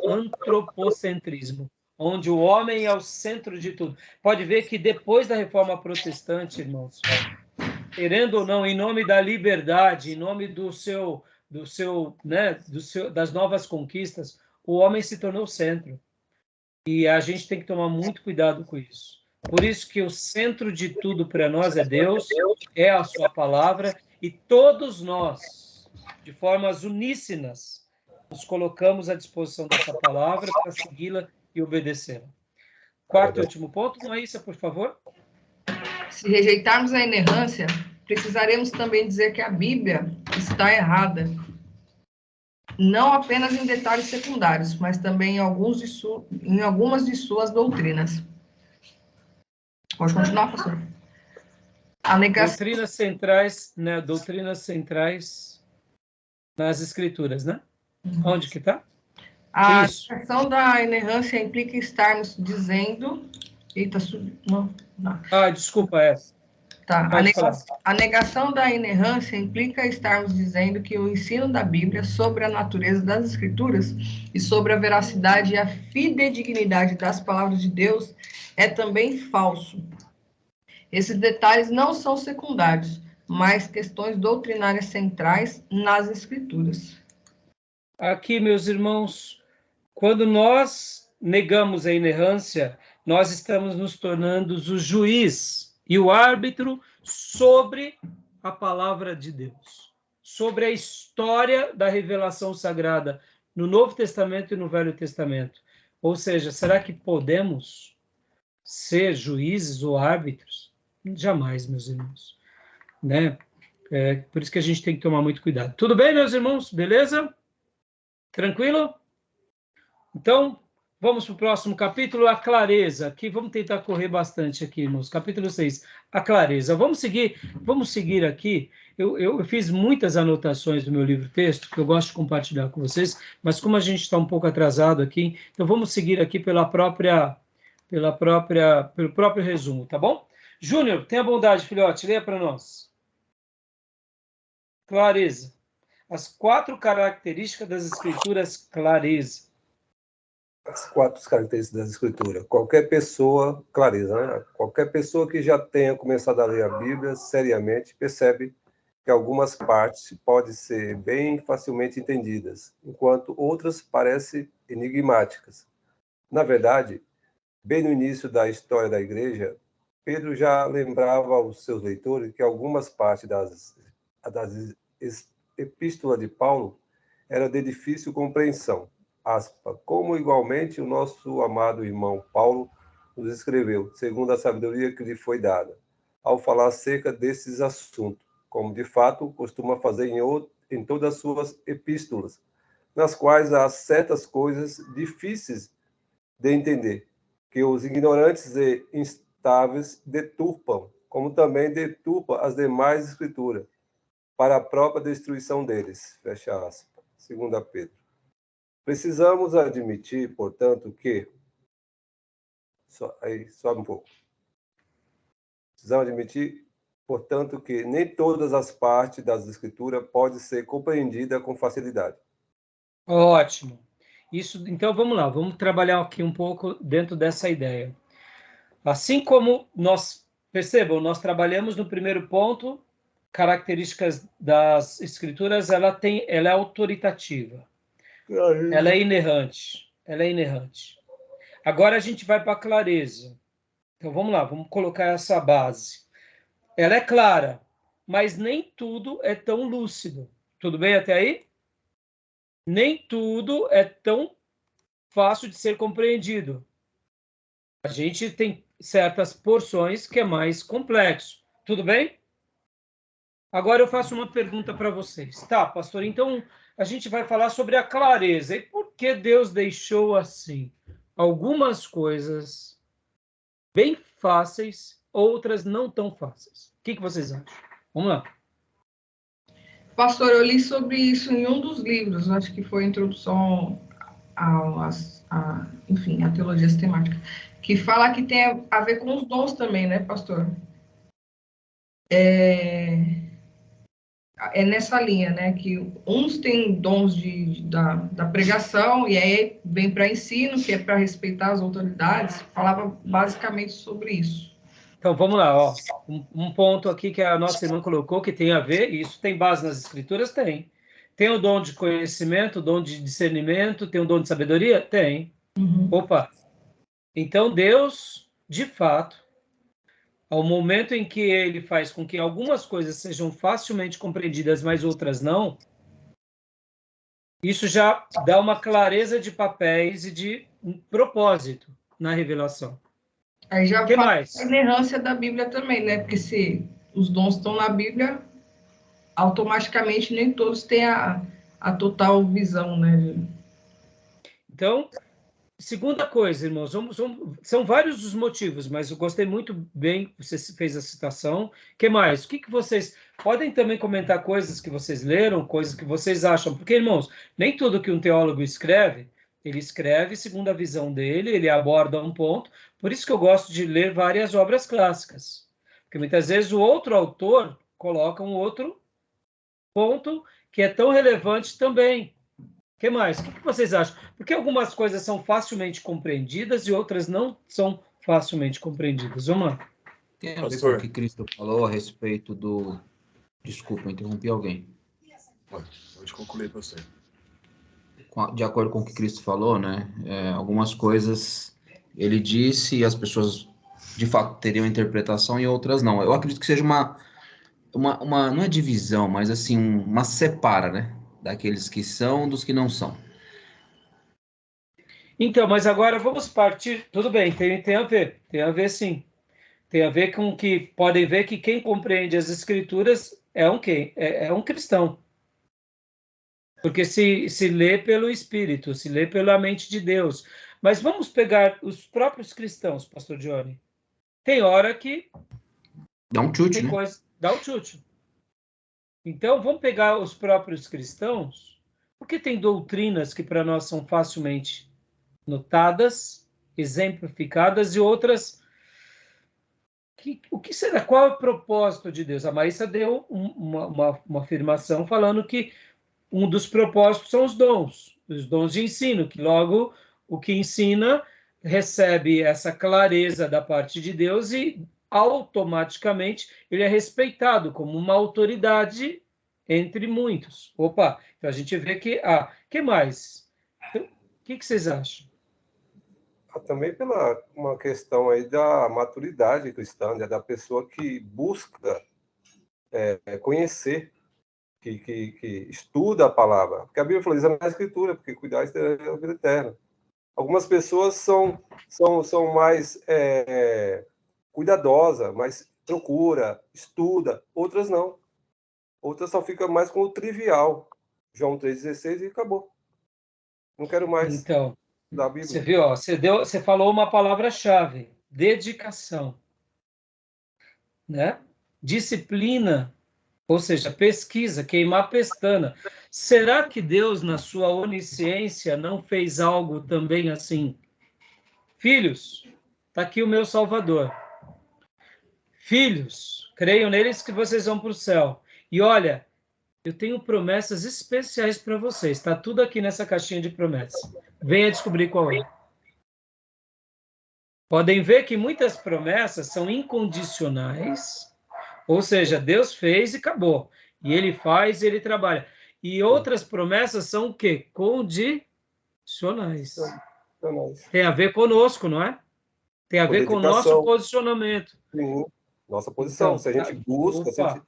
Antropocentrismo, onde o homem é o centro de tudo. Pode ver que depois da Reforma Protestante, irmãos, querendo ou não, em nome da liberdade, em nome das novas conquistas, o homem se tornou o centro. E a gente tem que tomar muito cuidado com isso. Por isso que o centro de tudo para nós é Deus, é a sua palavra, e todos nós, de formas uníssonas, nos colocamos à disposição dessa palavra para segui-la e obedecê-la. Quarto e último ponto, Maísa, por favor. Se rejeitarmos a inerrância, precisaremos também dizer que a Bíblia está errada. Não apenas em detalhes secundários, mas também em algumas de suas doutrinas. Pode continuar, pastor. Doutrinas centrais, né? Doutrinas centrais nas Escrituras, né? Onde que está? A questão da inerrância implica estarmos dizendo... Eita, não. Desculpa, essa. Tá. A negação da inerrância implica estarmos dizendo que o ensino da Bíblia sobre a natureza das Escrituras e sobre a veracidade e a fidedignidade das palavras de Deus é também falso. Esses detalhes não são secundários, mas questões doutrinárias centrais nas Escrituras. Aqui, meus irmãos, quando nós negamos a inerrância, nós estamos nos tornando o juiz e o árbitro sobre a palavra de Deus, sobre a história da revelação sagrada no Novo Testamento e no Velho Testamento. Ou seja, será que podemos ser juízes ou árbitros? Jamais, meus irmãos. Né? Por isso que a gente tem que tomar muito cuidado. Tudo bem, meus irmãos? Beleza? Tranquilo? Então, vamos para o próximo capítulo, a clareza. Aqui, vamos tentar correr bastante aqui, irmãos. Capítulo 6, a clareza. Vamos seguir aqui. Eu fiz muitas anotações do meu livro-texto, que eu gosto de compartilhar com vocês, mas como a gente está um pouco atrasado aqui, então vamos seguir aqui pelo próprio resumo, tá bom? Júnior, tenha bondade, filhote, leia para nós. Clareza. As 4 características das Escrituras, clareza. As 4 características da Escritura. Qualquer pessoa, clareza, né? Qualquer pessoa que já tenha começado a ler a Bíblia seriamente percebe que algumas partes podem ser bem facilmente entendidas, enquanto outras parecem enigmáticas. Na verdade, bem no início da história da Igreja, Pedro já lembrava aos seus leitores que algumas partes das epístolas de Paulo eram de difícil compreensão. Aspa, como igualmente o nosso amado irmão Paulo nos escreveu, segundo a sabedoria que lhe foi dada, ao falar acerca desses assuntos, como de fato costuma fazer em todas as suas epístolas, nas quais há certas coisas difíceis de entender, que os ignorantes e instáveis deturpam, como também deturpa as demais escrituras, para a própria destruição deles. Fecha aspas. 2 Pedro. Precisamos admitir, portanto, que... sobe um pouco. Precisamos admitir, portanto, que nem todas as partes das escrituras podem ser compreendidas com facilidade. Ótimo. Isso, então vamos lá, vamos trabalhar aqui um pouco dentro dessa ideia. Assim como percebam, nós trabalhamos no primeiro ponto, características das escrituras, ela é autoritativa, ela é inerrante, Agora a gente vai para a clareza. Então vamos lá, vamos colocar essa base. Ela é clara, mas nem tudo é tão lúcido. Tudo bem até aí? Nem tudo é tão fácil de ser compreendido. A gente tem certas porções que é mais complexo. Tudo bem? Agora eu faço uma pergunta para vocês. Tá, pastor, então a gente vai falar sobre a clareza. E por que Deus deixou assim? Algumas coisas bem fáceis, outras não tão fáceis. O que vocês acham? Vamos lá. Pastor, eu li sobre isso em um dos livros, acho que foi a introdução enfim, a teologia sistemática, que fala que tem a ver com os dons também, né, pastor? É nessa linha, né, que uns têm dons da pregação, e aí vem para ensino, que é para respeitar as autoridades, falava basicamente sobre isso. Então, vamos lá, ó. Um ponto aqui que a nossa irmã colocou que tem a ver, e isso tem base nas escrituras? Tem. Tem o dom de conhecimento, o dom de discernimento, tem o dom de sabedoria? Tem. Opa! Então, Deus, de fato, ao momento em que ele faz com que algumas coisas sejam facilmente compreendidas, mas outras não, isso já dá uma clareza de papéis e de propósito na revelação. Aí já que fala mais? A inerrância da Bíblia também, né? Porque se os dons estão na Bíblia, automaticamente nem todos têm a total visão, né? Então, segunda coisa, irmãos, são vários os motivos, mas eu gostei muito bem, você fez a citação. Que mais? O que vocês... Podem também comentar coisas que vocês leram, coisas que vocês acham. Porque, irmãos, nem tudo que um teólogo escreve, ele escreve segundo a visão dele, ele aborda um ponto. Por isso que eu gosto de ler várias obras clássicas. Porque muitas vezes o outro autor coloca um outro ponto que é tão relevante também. O que mais? O que vocês acham? Porque algumas coisas são facilmente compreendidas e outras não são facilmente compreendidas. Vamos lá. Tem a ver com o que Cristo falou a respeito do... Desculpa, eu interrompi alguém. Pode concluir você. De acordo com o que Cristo falou, né? Algumas coisas ele disse e as pessoas de fato teriam interpretação e outras não. Eu acredito que seja uma não é divisão, mas assim, uma separa, né? Daqueles que são dos que não são. Então, mas agora vamos partir. Tudo bem, tem a ver sim. Tem a ver com que podem ver que quem compreende as escrituras é um quem? É um cristão. Porque se lê pelo Espírito, se lê pela mente de Deus. Mas vamos pegar os próprios cristãos, pastor Johnny. Tem hora que dá um chute, né? Dá um chute. Então, vamos pegar os próprios cristãos, porque tem doutrinas que para nós são facilmente notadas, exemplificadas, e outras... O que será? Qual é o propósito de Deus? A Maísa deu uma afirmação falando que um dos propósitos são os dons de ensino, que logo o que ensina recebe essa clareza da parte de Deus e automaticamente ele é respeitado como uma autoridade entre muitos. Opa, então a gente vê que... que mais? Então, o que vocês acham? Também pela uma questão aí da maturidade cristã, né? Da pessoa que busca conhecer, que estuda a palavra. Porque a Bíblia fala, examinar a Escritura, porque cuidar da vida eterna. Algumas pessoas são mais cuidadosas, mais procura, estuda, outras não. Outras só ficam mais com o trivial. João 3,16 e acabou. Não quero mais. Então, da Você Bíblia. viu, ó, você falou uma palavra-chave, dedicação, né? Disciplina, ou seja, pesquisa, queimar pestana. Será que Deus, na sua onisciência, não fez algo também assim? Filhos, está aqui o meu Salvador. Filhos, creiam neles que vocês vão para o céu. E olha, eu tenho promessas especiais para vocês. Está tudo aqui nessa caixinha de promessas. Venha descobrir qual é. Podem ver que muitas promessas são incondicionais, ou seja, Deus fez e acabou. E ele faz e ele trabalha. E outras promessas são o quê? Condicionais. Tem a ver conosco, não é? Tem a Com ver com o nosso dedicação. posicionamento. Sim, nossa posição. Então, Se a gente busca, se a opa, gente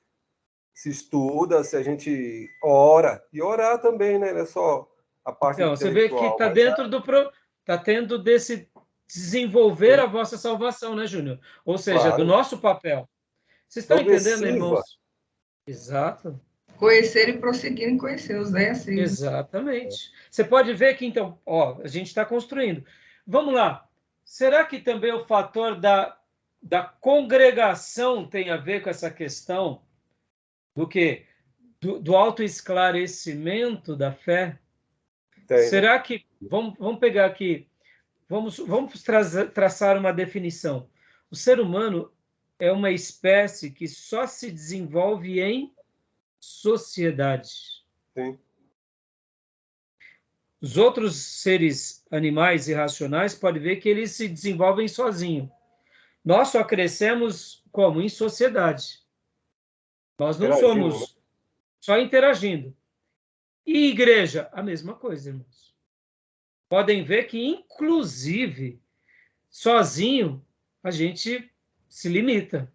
se estuda, se a gente ora, e orar também, né? Não é só a parte então, você vê que intelectual, está mas dentro do está tendo desse desenvolver a vossa salvação, né, Júnior? Ou seja, do claro, nosso papel. Vocês estão entendendo, progressiva. irmãos? Exato. Conhecer e prosseguir em conhecer os 10 assim. Exatamente. Você pode ver que, então, ó, a gente está construindo. Vamos lá. Será que também o fator da congregação tem a ver com essa questão do quê? Do autoesclarecimento da fé? Tem, né? Será que... Vamos pegar aqui... Vamos traçar uma definição. O ser humano é uma espécie que só se desenvolve em sociedade. Sim. Os outros seres animais irracionais podem ver que eles se desenvolvem sozinhos. Nós só crescemos como? Em sociedade. Nós não Interagindo, né? somos só interagindo. E igreja? A mesma coisa, irmãos. Podem ver que, inclusive, sozinho, a gente se limita.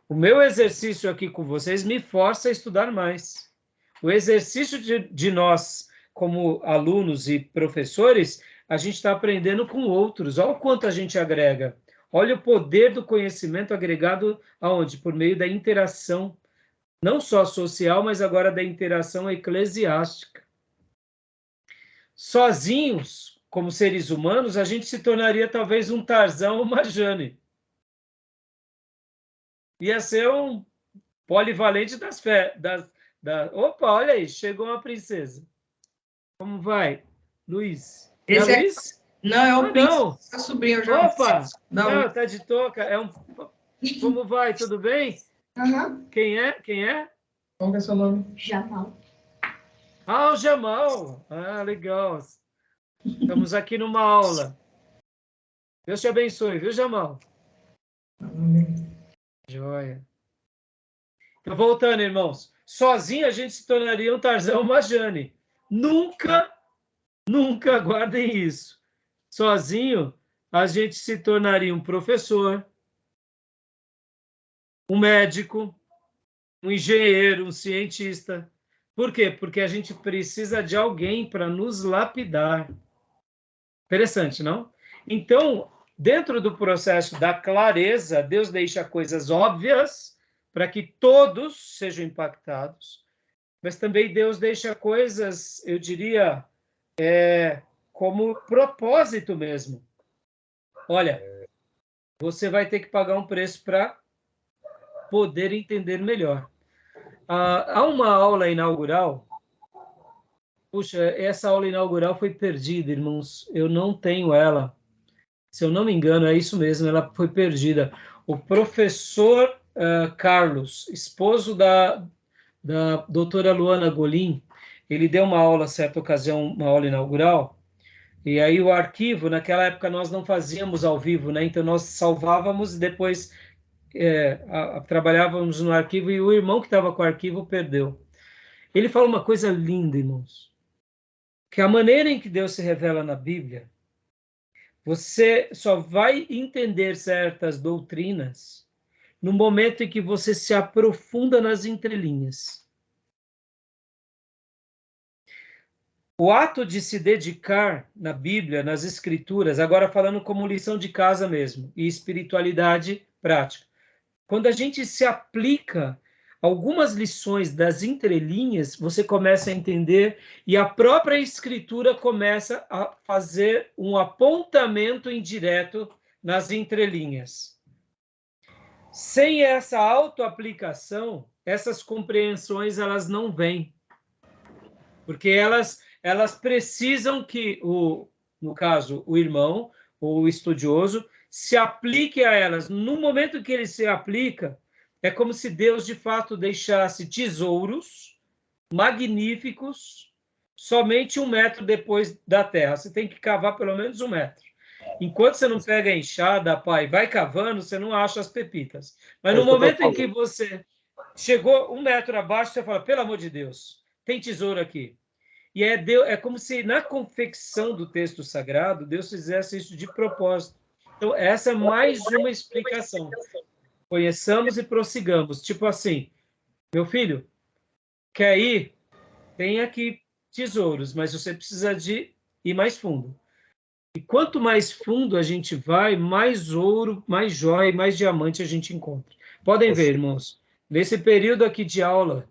O meu exercício aqui com vocês me força a estudar mais. O exercício de nós, como alunos e professores, a gente está aprendendo com outros. Olha o quanto a gente agrega. Olha o poder do conhecimento agregado aonde? Por meio da interação, não só social, mas agora da interação eclesiástica. Sozinhos, como seres humanos, a gente se tornaria talvez um Tarzão ou uma Jane. Ia ser um polivalente das fé. Opa, olha aí, chegou uma princesa. Como vai? Luiz. É Luiz? Não, é o não. Príncipe, seu sobrinho já. Opa! Não, tá de touca. Como vai? Tudo bem? Uhum. Quem é? Qual que é seu nome? Jamal. Ah, o Jamal. Ah, legal. Estamos aqui numa aula. Deus te abençoe, viu, Jamal? Joia. Então, voltando, irmãos. Sozinho a gente se tornaria um Tarzão, uma Jane. Nunca, guardem isso. Sozinho a gente se tornaria um professor, um médico, um engenheiro, um cientista. Por quê? Porque a gente precisa de alguém para nos lapidar. Interessante, não? Então, dentro do processo da clareza, Deus deixa coisas óbvias para que todos sejam impactados, mas também Deus deixa coisas, eu diria, como propósito mesmo. Olha, você vai ter que pagar um preço para poder entender melhor. Há uma aula inaugural. Puxa, essa aula inaugural foi perdida, irmãos. Eu não tenho ela. Se eu não me engano, é isso mesmo, ela foi perdida. O professor Carlos, esposo da doutora Luana Golim, ele deu uma aula, certa ocasião, uma aula inaugural, e aí o arquivo, naquela época nós não fazíamos ao vivo, né? Então nós salvávamos e depois trabalhávamos no arquivo, e o irmão que estava com o arquivo perdeu. Ele fala uma coisa linda, irmãos, que a maneira em que Deus se revela na Bíblia, você só vai entender certas doutrinas no momento em que você se aprofunda nas entrelinhas. O ato de se dedicar na Bíblia, nas Escrituras, agora falando como lição de casa mesmo, e espiritualidade prática. Quando a gente se aplica algumas lições das entrelinhas, você começa a entender e a própria escritura começa a fazer um apontamento indireto nas entrelinhas. Sem essa autoaplicação, essas compreensões elas não vêm. Porque elas precisam que, no caso, o irmão ou o estudioso se aplique a elas. No momento que ele se aplica, é como se Deus, de fato, deixasse tesouros magníficos somente 1 metro depois da terra. Você tem que cavar pelo menos 1 metro. Enquanto você não pega a enxada, pai, vai cavando, você não acha as pepitas. Mas no momento em que você chegou 1 metro abaixo, você fala, pelo amor de Deus, tem tesouro aqui. E é como se na confecção do texto sagrado, Deus fizesse isso de propósito. Então, essa é mais uma explicação. Conheçamos e prossigamos. Tipo assim, meu filho, quer ir? Tem aqui tesouros, mas você precisa de ir mais fundo. E quanto mais fundo a gente vai, mais ouro, mais joia, mais diamante a gente encontra. Podem ver, irmãos, nesse período aqui de aula,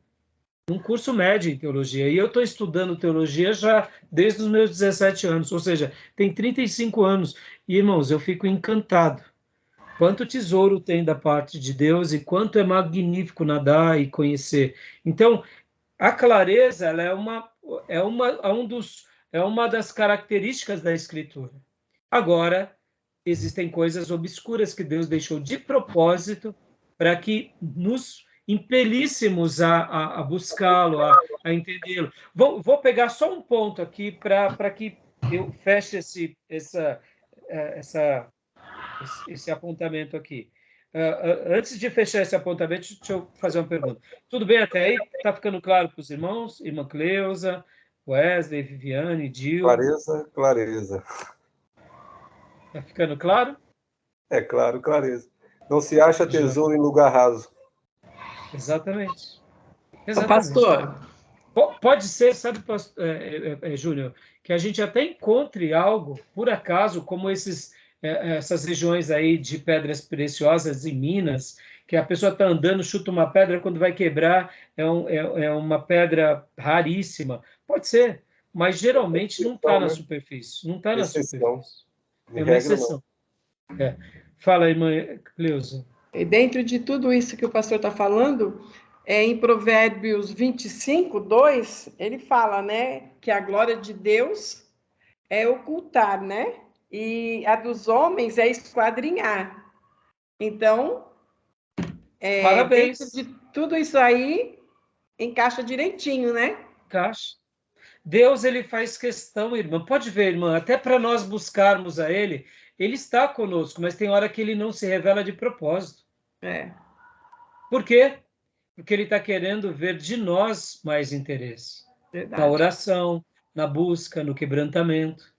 um curso médio em teologia, e eu estou estudando teologia já desde os meus 17 anos, ou seja, tem 35 anos. E, irmãos, eu fico encantado. Quanto tesouro tem da parte de Deus e quanto é magnífico nadar e conhecer. Então, a clareza ela é uma das características da Escritura. Agora, existem coisas obscuras que Deus deixou de propósito para que nos impelíssemos a buscá-lo, a entendê-lo. Vou pegar só um ponto aqui para que eu feche esse apontamento aqui. Antes de fechar esse apontamento, deixa eu fazer uma pergunta. Tudo bem até aí? Está ficando claro para os irmãos? Irmã Cleusa, Wesley, Viviane, Dil? Clareza, clareza. Está ficando claro? É claro, clareza. Não se acha tesouro em lugar raso. Exatamente. Pastor. Pode ser, sabe, Júnior, que a gente até encontre algo, por acaso, como essas regiões aí de pedras preciosas em Minas, que a pessoa está andando, chuta uma pedra, quando vai quebrar, é uma pedra raríssima. Pode ser, mas geralmente não está na superfície. Não está na superfície. É uma exceção. Fala, irmã Cleusa. E dentro de tudo isso que o pastor está falando, em Provérbios 25, 2, ele fala, né, que a glória de Deus é ocultar, né? E a dos homens é esquadrinhar. Então, parabéns. Dentro de tudo isso aí, encaixa direitinho, né? Encaixa. Deus, ele faz questão, irmã. Pode ver, irmã, até para nós buscarmos a ele, ele está conosco, mas tem hora que ele não se revela de propósito. Por quê? Porque ele está querendo ver de nós mais interesse. Verdade. Na oração, na busca, no quebrantamento.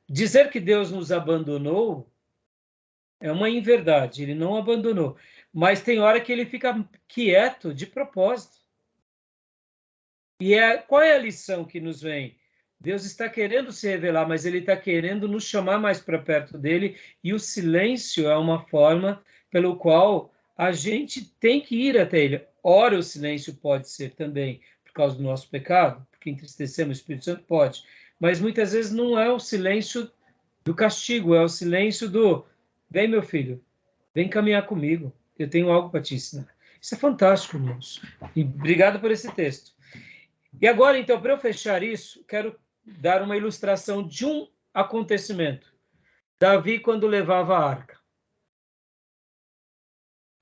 Dizer que Deus nos abandonou é uma inverdade, ele não abandonou. Mas tem hora que ele fica quieto de propósito. E qual é a lição que nos vem? Deus está querendo se revelar, mas ele está querendo nos chamar mais para perto dele, e o silêncio é uma forma pelo qual a gente tem que ir até ele. Ora, o silêncio pode ser também por causa do nosso pecado, porque entristecemos o Espírito Santo, pode. Mas muitas vezes não é o silêncio do castigo, é o silêncio do vem, meu filho, vem caminhar comigo, eu tenho algo para te ensinar. Isso é fantástico, irmãos. E obrigado por esse texto. E agora, então, para eu fechar isso, quero dar uma ilustração de um acontecimento. Davi, quando levava a arca.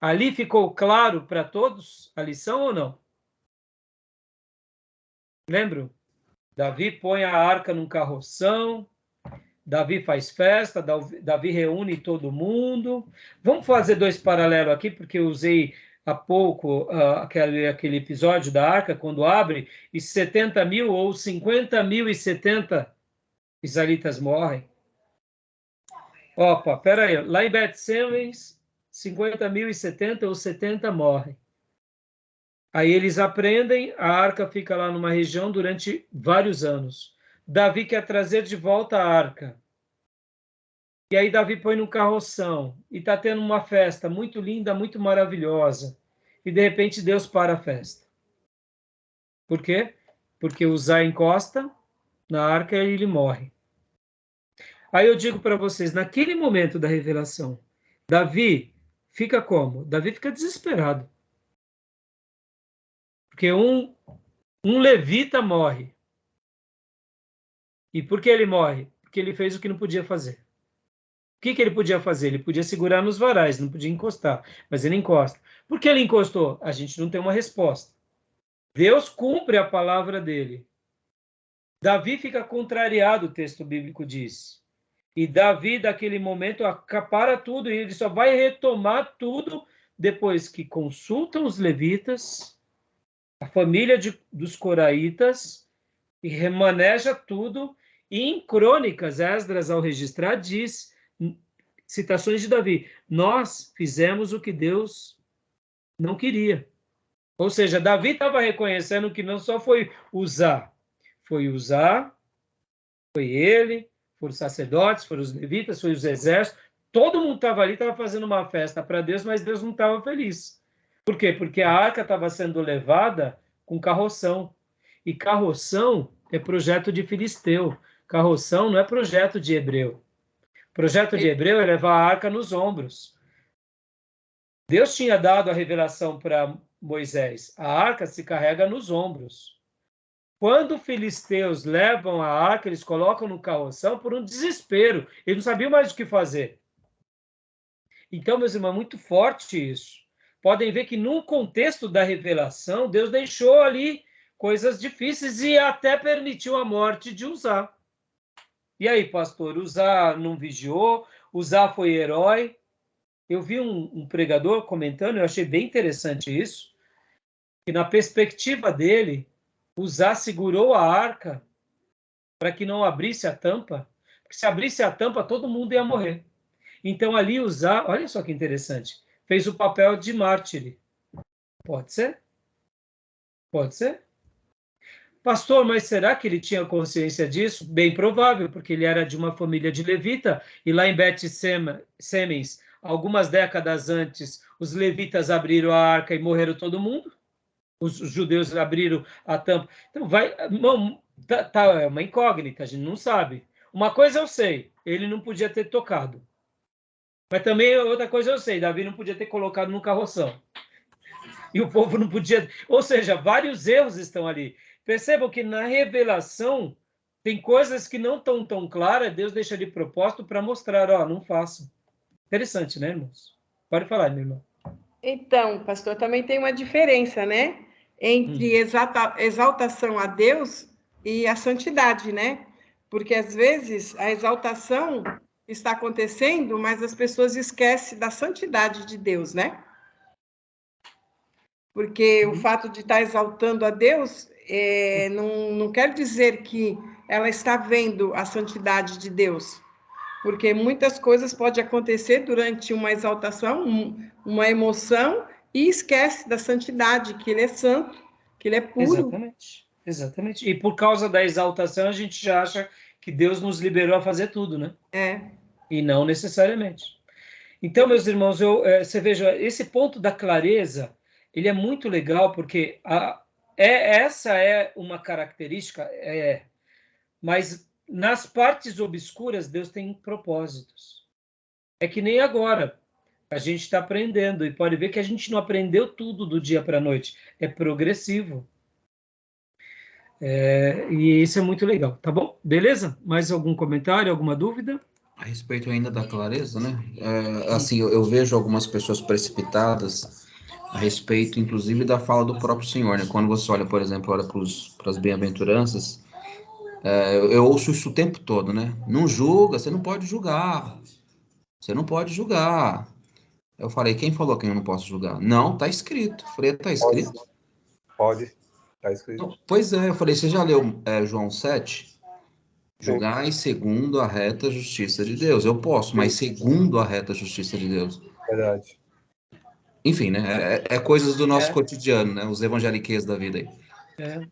Ali ficou claro para todos a lição ou não? Lembram? Davi põe a arca num carroção, Davi faz festa, Davi reúne todo mundo. Vamos fazer 2 paralelos aqui, porque eu usei há pouco aquele episódio da arca, quando abre, e 70 mil ou 50.070 israelitas morrem. Opa, peraí, lá em Bet-Semes, 50.070 ou 70 morrem. Aí eles aprendem, a arca fica lá numa região durante vários anos. Davi quer trazer de volta a arca. E aí Davi põe no carroção, e está tendo uma festa muito linda, muito maravilhosa. e de repente Deus para a festa. Por quê? Porque Uzá encosta na arca e ele morre. Aí eu digo para vocês, naquele momento da revelação, Davi fica como? Davi fica desesperado. Porque um levita morre. E por que ele morre? Porque ele fez o que não podia fazer. O que ele podia fazer? Ele podia segurar nos varais, não podia encostar, mas ele encosta. Por que ele encostou? A gente não tem uma resposta. Deus cumpre a palavra dele. Davi fica contrariado, o texto bíblico diz. E Davi, daquele momento, acapara tudo, e ele só vai retomar tudo depois que consultam os levitas, a família dos coraitas, e remaneja tudo. E em Crônicas, Esdras, ao registrar, diz, citações de Davi, nós fizemos o que Deus não queria. Ou seja, Davi estava reconhecendo que não só foi Uzá, foi ele, foram os sacerdotes, foram os levitas, foi os exércitos, todo mundo estava ali, estava fazendo uma festa para Deus, mas Deus não estava feliz. Por quê? Porque a arca estava sendo levada com carroção. E carroção é projeto de filisteu. Carroção não é projeto de hebreu. Projeto de hebreu é levar a arca nos ombros. Deus tinha dado a revelação para Moisés. A arca se carrega nos ombros. Quando os filisteus levam a arca, eles colocam no carroção por um desespero. Eles não sabiam mais o que fazer. Então, meus irmãos, é muito forte isso. Podem ver que num contexto da revelação, Deus deixou ali coisas difíceis e até permitiu a morte de Uzá. E aí, pastor, Uzá não vigiou, Uzá foi herói. Eu vi um pregador comentando, eu achei bem interessante isso, que na perspectiva dele, Uzá segurou a arca para que não abrisse a tampa, porque se abrisse a tampa, todo mundo ia morrer. Então ali Uzá, olha só que interessante, fez o papel de mártir. Pode ser? Pode ser? Pastor, mas será que ele tinha consciência disso? Bem provável, porque ele era de uma família de levita, e lá em Bet-Semens, algumas décadas antes, os levitas abriram a arca e morreram todo mundo. Os judeus abriram a tampa. Então, é uma incógnita, a gente não sabe. Uma coisa eu sei, ele não podia ter tocado. Mas também outra coisa eu sei, Davi não podia ter colocado no carroção. E o povo não podia... Ou seja, vários erros estão ali. Percebam que na revelação tem coisas que não estão tão claras, Deus deixa de propósito para mostrar, ó, não façam. Interessante, né, irmãos? Pode falar, meu irmão. Então, pastor, também tem uma diferença, né? Entre exaltação a Deus e a santidade, né? Porque, às vezes, a exaltação está acontecendo, mas as pessoas esquecem da santidade de Deus, né? Porque o fato de estar exaltando a Deus não quer dizer que ela está vendo a santidade de Deus. Porque muitas coisas podem acontecer durante uma exaltação, uma emoção, e esquece da santidade, que ele é santo, que ele é puro. Exatamente. E por causa da exaltação, a gente já acha que Deus nos liberou a fazer tudo, né? E não necessariamente. Então, meus irmãos, você veja, esse ponto da clareza, ele é muito legal, porque essa é uma característica, mas nas partes obscuras, Deus tem propósitos. É que nem agora, a gente está aprendendo, e pode ver que a gente não aprendeu tudo do dia para a noite, é progressivo. E isso é muito legal, tá bom? Beleza? Mais algum comentário, alguma dúvida? A respeito ainda da clareza, né? Assim, eu vejo algumas pessoas precipitadas a respeito, inclusive, da fala do próprio Senhor, né? Quando você olha, por exemplo, para as bem-aventuranças, eu ouço isso o tempo todo, né? Não julga, você não pode julgar. Você não pode julgar. Eu falei, quem falou que eu não posso julgar? Não, tá escrito. Eu falei, tá escrito? Pode. Tá escrito. Não, pois é, eu falei, você já leu João 7? Julgai segundo a reta justiça de Deus. Eu posso, mas segundo a reta justiça de Deus. Verdade. Enfim, né? É coisas do nosso cotidiano, né? Os evangeliquez da vida aí.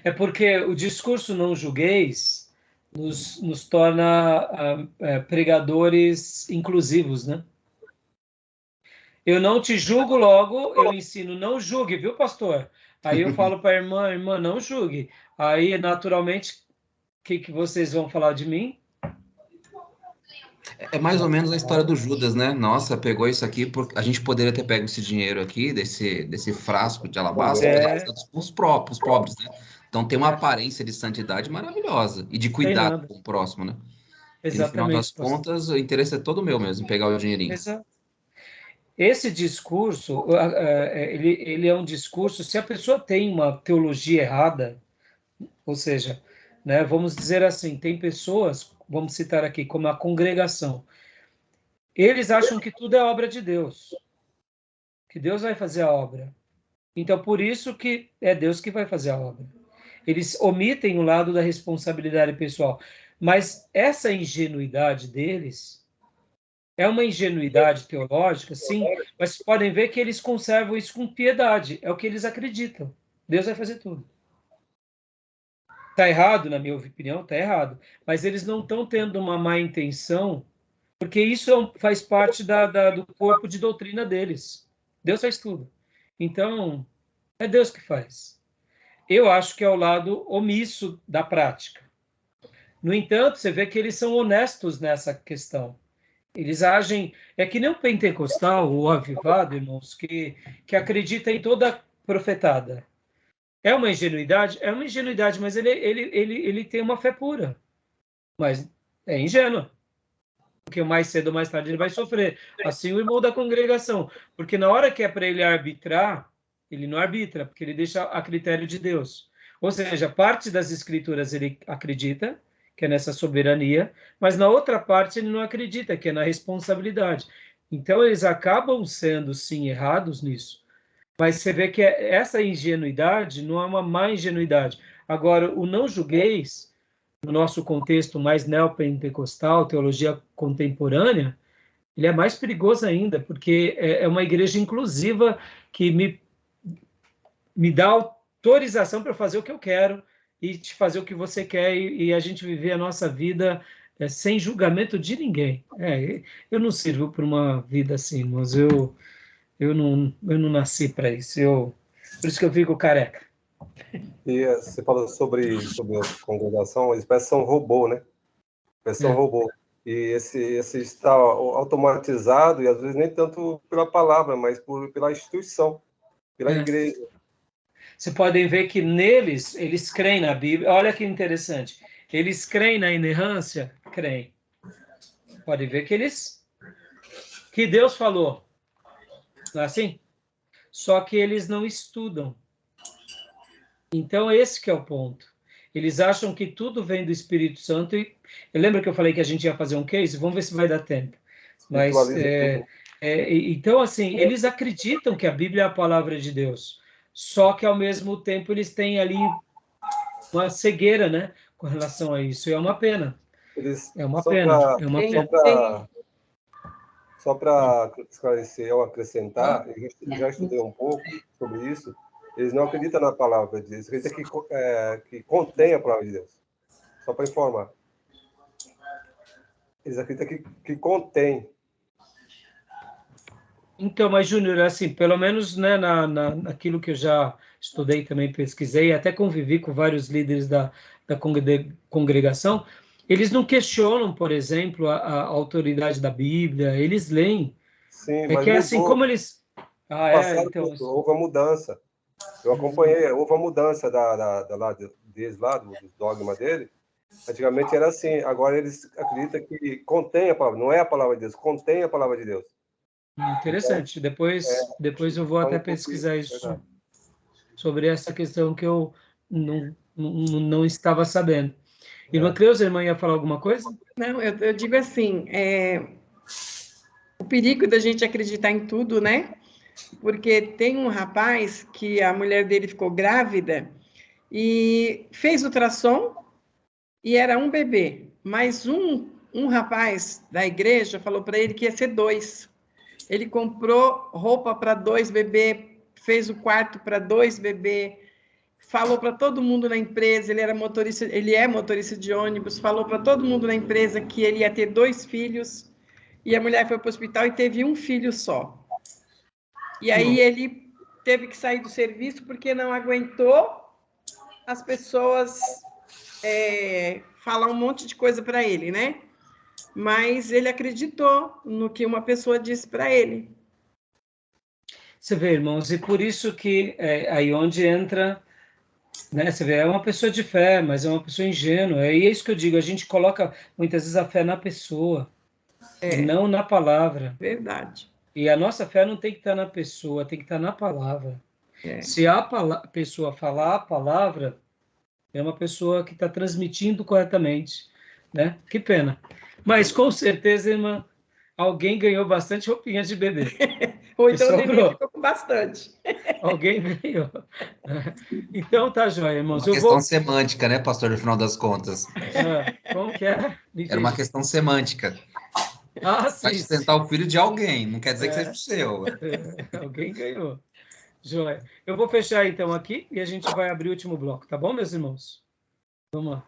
É porque o discurso não julgueis nos torna pregadores inclusivos, né? Eu não te julgo, logo eu ensino, não julgue, viu, pastor? Aí eu falo para a irmã, não julgue. Aí, naturalmente, o que vocês vão falar de mim? É mais ou menos a história do Judas, né? Nossa, pegou isso aqui, porque a gente poderia ter pego esse dinheiro aqui, desse frasco de alabastro, e gastado os pobres, né? Então tem uma aparência de santidade maravilhosa e de cuidado com o próximo, né? E no final das contas, o interesse é todo meu mesmo, pegar o dinheirinho. Exato. Esse discurso, ele é um discurso, se a pessoa tem uma teologia errada, ou seja, né, vamos dizer assim, tem pessoas, vamos citar aqui, como a congregação, eles acham que tudo é obra de Deus, que Deus vai fazer a obra. Então, por isso que é Deus que vai fazer a obra. Eles omitem o lado da responsabilidade pessoal. Mas essa ingenuidade deles é uma ingenuidade teológica, sim, mas podem ver que eles conservam isso com piedade. É o que eles acreditam. Deus vai fazer tudo. Está errado, na minha opinião, está errado. Mas eles não estão tendo uma má intenção, porque isso faz parte do corpo de doutrina deles. Deus faz tudo. Então, é Deus que faz. Eu acho que é o lado omisso da prática. No entanto, você vê que eles são honestos nessa questão. Eles agem... É que nem o pentecostal, o avivado, irmãos, que acredita em toda profetada. É uma ingenuidade? É uma ingenuidade, mas ele tem uma fé pura. Mas é ingênuo. Porque mais cedo ou mais tarde ele vai sofrer. Assim o irmão da congregação. Porque na hora que é para ele arbitrar, ele não arbitra, porque ele deixa a critério de Deus. Ou seja, parte das escrituras ele acredita, que é nessa soberania, mas na outra parte ele não acredita, que é na responsabilidade. Então eles acabam sendo, sim, errados nisso. Mas você vê que essa ingenuidade não é uma má ingenuidade. Agora, o não julgueis, no nosso contexto mais neopentecostal, teologia contemporânea, ele é mais perigoso ainda, porque é uma igreja inclusiva que me dá autorização para fazer o que eu quero e te fazer o que você quer e a gente viver a nossa vida sem julgamento de ninguém. Eu não sirvo para uma vida assim, mas eu não nasci para isso. Por isso que eu fico careca. E você falou sobre a congregação, eles parecem um robô, né? Parecem um robô. E esse está automatizado, e às vezes nem tanto pela palavra, mas pela instituição, pela igreja. Você podem ver que neles, eles creem na Bíblia. Olha que interessante. Eles creem na inerrância? Creem. Pode ver que Deus falou. Não é assim? Só que eles não estudam. Então, esse que é o ponto. Eles acham que tudo vem do Espírito Santo. E eu lembro que eu falei que a gente ia fazer um case? Vamos ver se vai dar tempo. Mas, então, assim, eles acreditam que a Bíblia é a palavra de Deus. Só que, ao mesmo tempo, eles têm ali uma cegueira, né? Com relação a isso. E é uma pena. É uma pena. Só para esclarecer ou acrescentar, eu já estudei um pouco sobre isso. Eles não acreditam na palavra de Deus, eles acreditam que contém a palavra de Deus. Só para informar. Eles acreditam que contém. Então, mas, Júnior, assim, pelo menos, né, naquilo que eu já estudei também, pesquisei, até convivi com vários líderes da congregação, eles não questionam, por exemplo, a autoridade da Bíblia, eles leem. Sim, mas que é assim, como eles... então... Houve uma mudança. Eu acompanhei, houve uma mudança do dogma dele. Antigamente era assim, agora eles acreditam que contém a palavra, não é a palavra de Deus, contém a palavra de Deus. Interessante. Então, depois eu vou até pesquisar isso sobre essa questão que eu não estava sabendo. Irmã Cleusa, a irmã ia falar alguma coisa? Não, eu digo assim, o perigo da gente acreditar em tudo, né? Porque tem um rapaz que a mulher dele ficou grávida e fez ultrassom e era um bebê, mas um rapaz da igreja falou para ele que ia ser 2. Ele comprou roupa para 2 bebês, fez o quarto para 2 bebês, falou para todo mundo na empresa, ele é motorista de ônibus, falou para todo mundo na empresa que ele ia ter 2 filhos, e a mulher foi para o hospital e teve um filho só. E aí ele teve que sair do serviço porque não aguentou as pessoas falar um monte de coisa para ele, né? Mas ele acreditou no que uma pessoa disse para ele. Você vê, irmãos, e por isso que aí onde entra, né? Você vê, é uma pessoa de fé, mas é uma pessoa ingênua. E é isso que eu digo, a gente coloca muitas vezes a fé na pessoa, e não na palavra. Verdade. E a nossa fé não tem que estar na pessoa, tem que estar na palavra. Se a pessoa falar a palavra, é uma pessoa que está transmitindo corretamente, né? Que pena. Mas com certeza, irmã, alguém ganhou bastante roupinha de bebê. Ou então o neném ficou com bastante. Alguém ganhou. Então tá joia, irmãos. Uma questão semântica, né, pastor, no final das contas. Como que é? Era uma questão semântica. Sim. Vai sustentar o filho de alguém, não quer dizer que seja o seu. Alguém ganhou. Joia. Eu vou fechar então aqui e a gente vai abrir o último bloco, tá bom, meus irmãos? Vamos lá.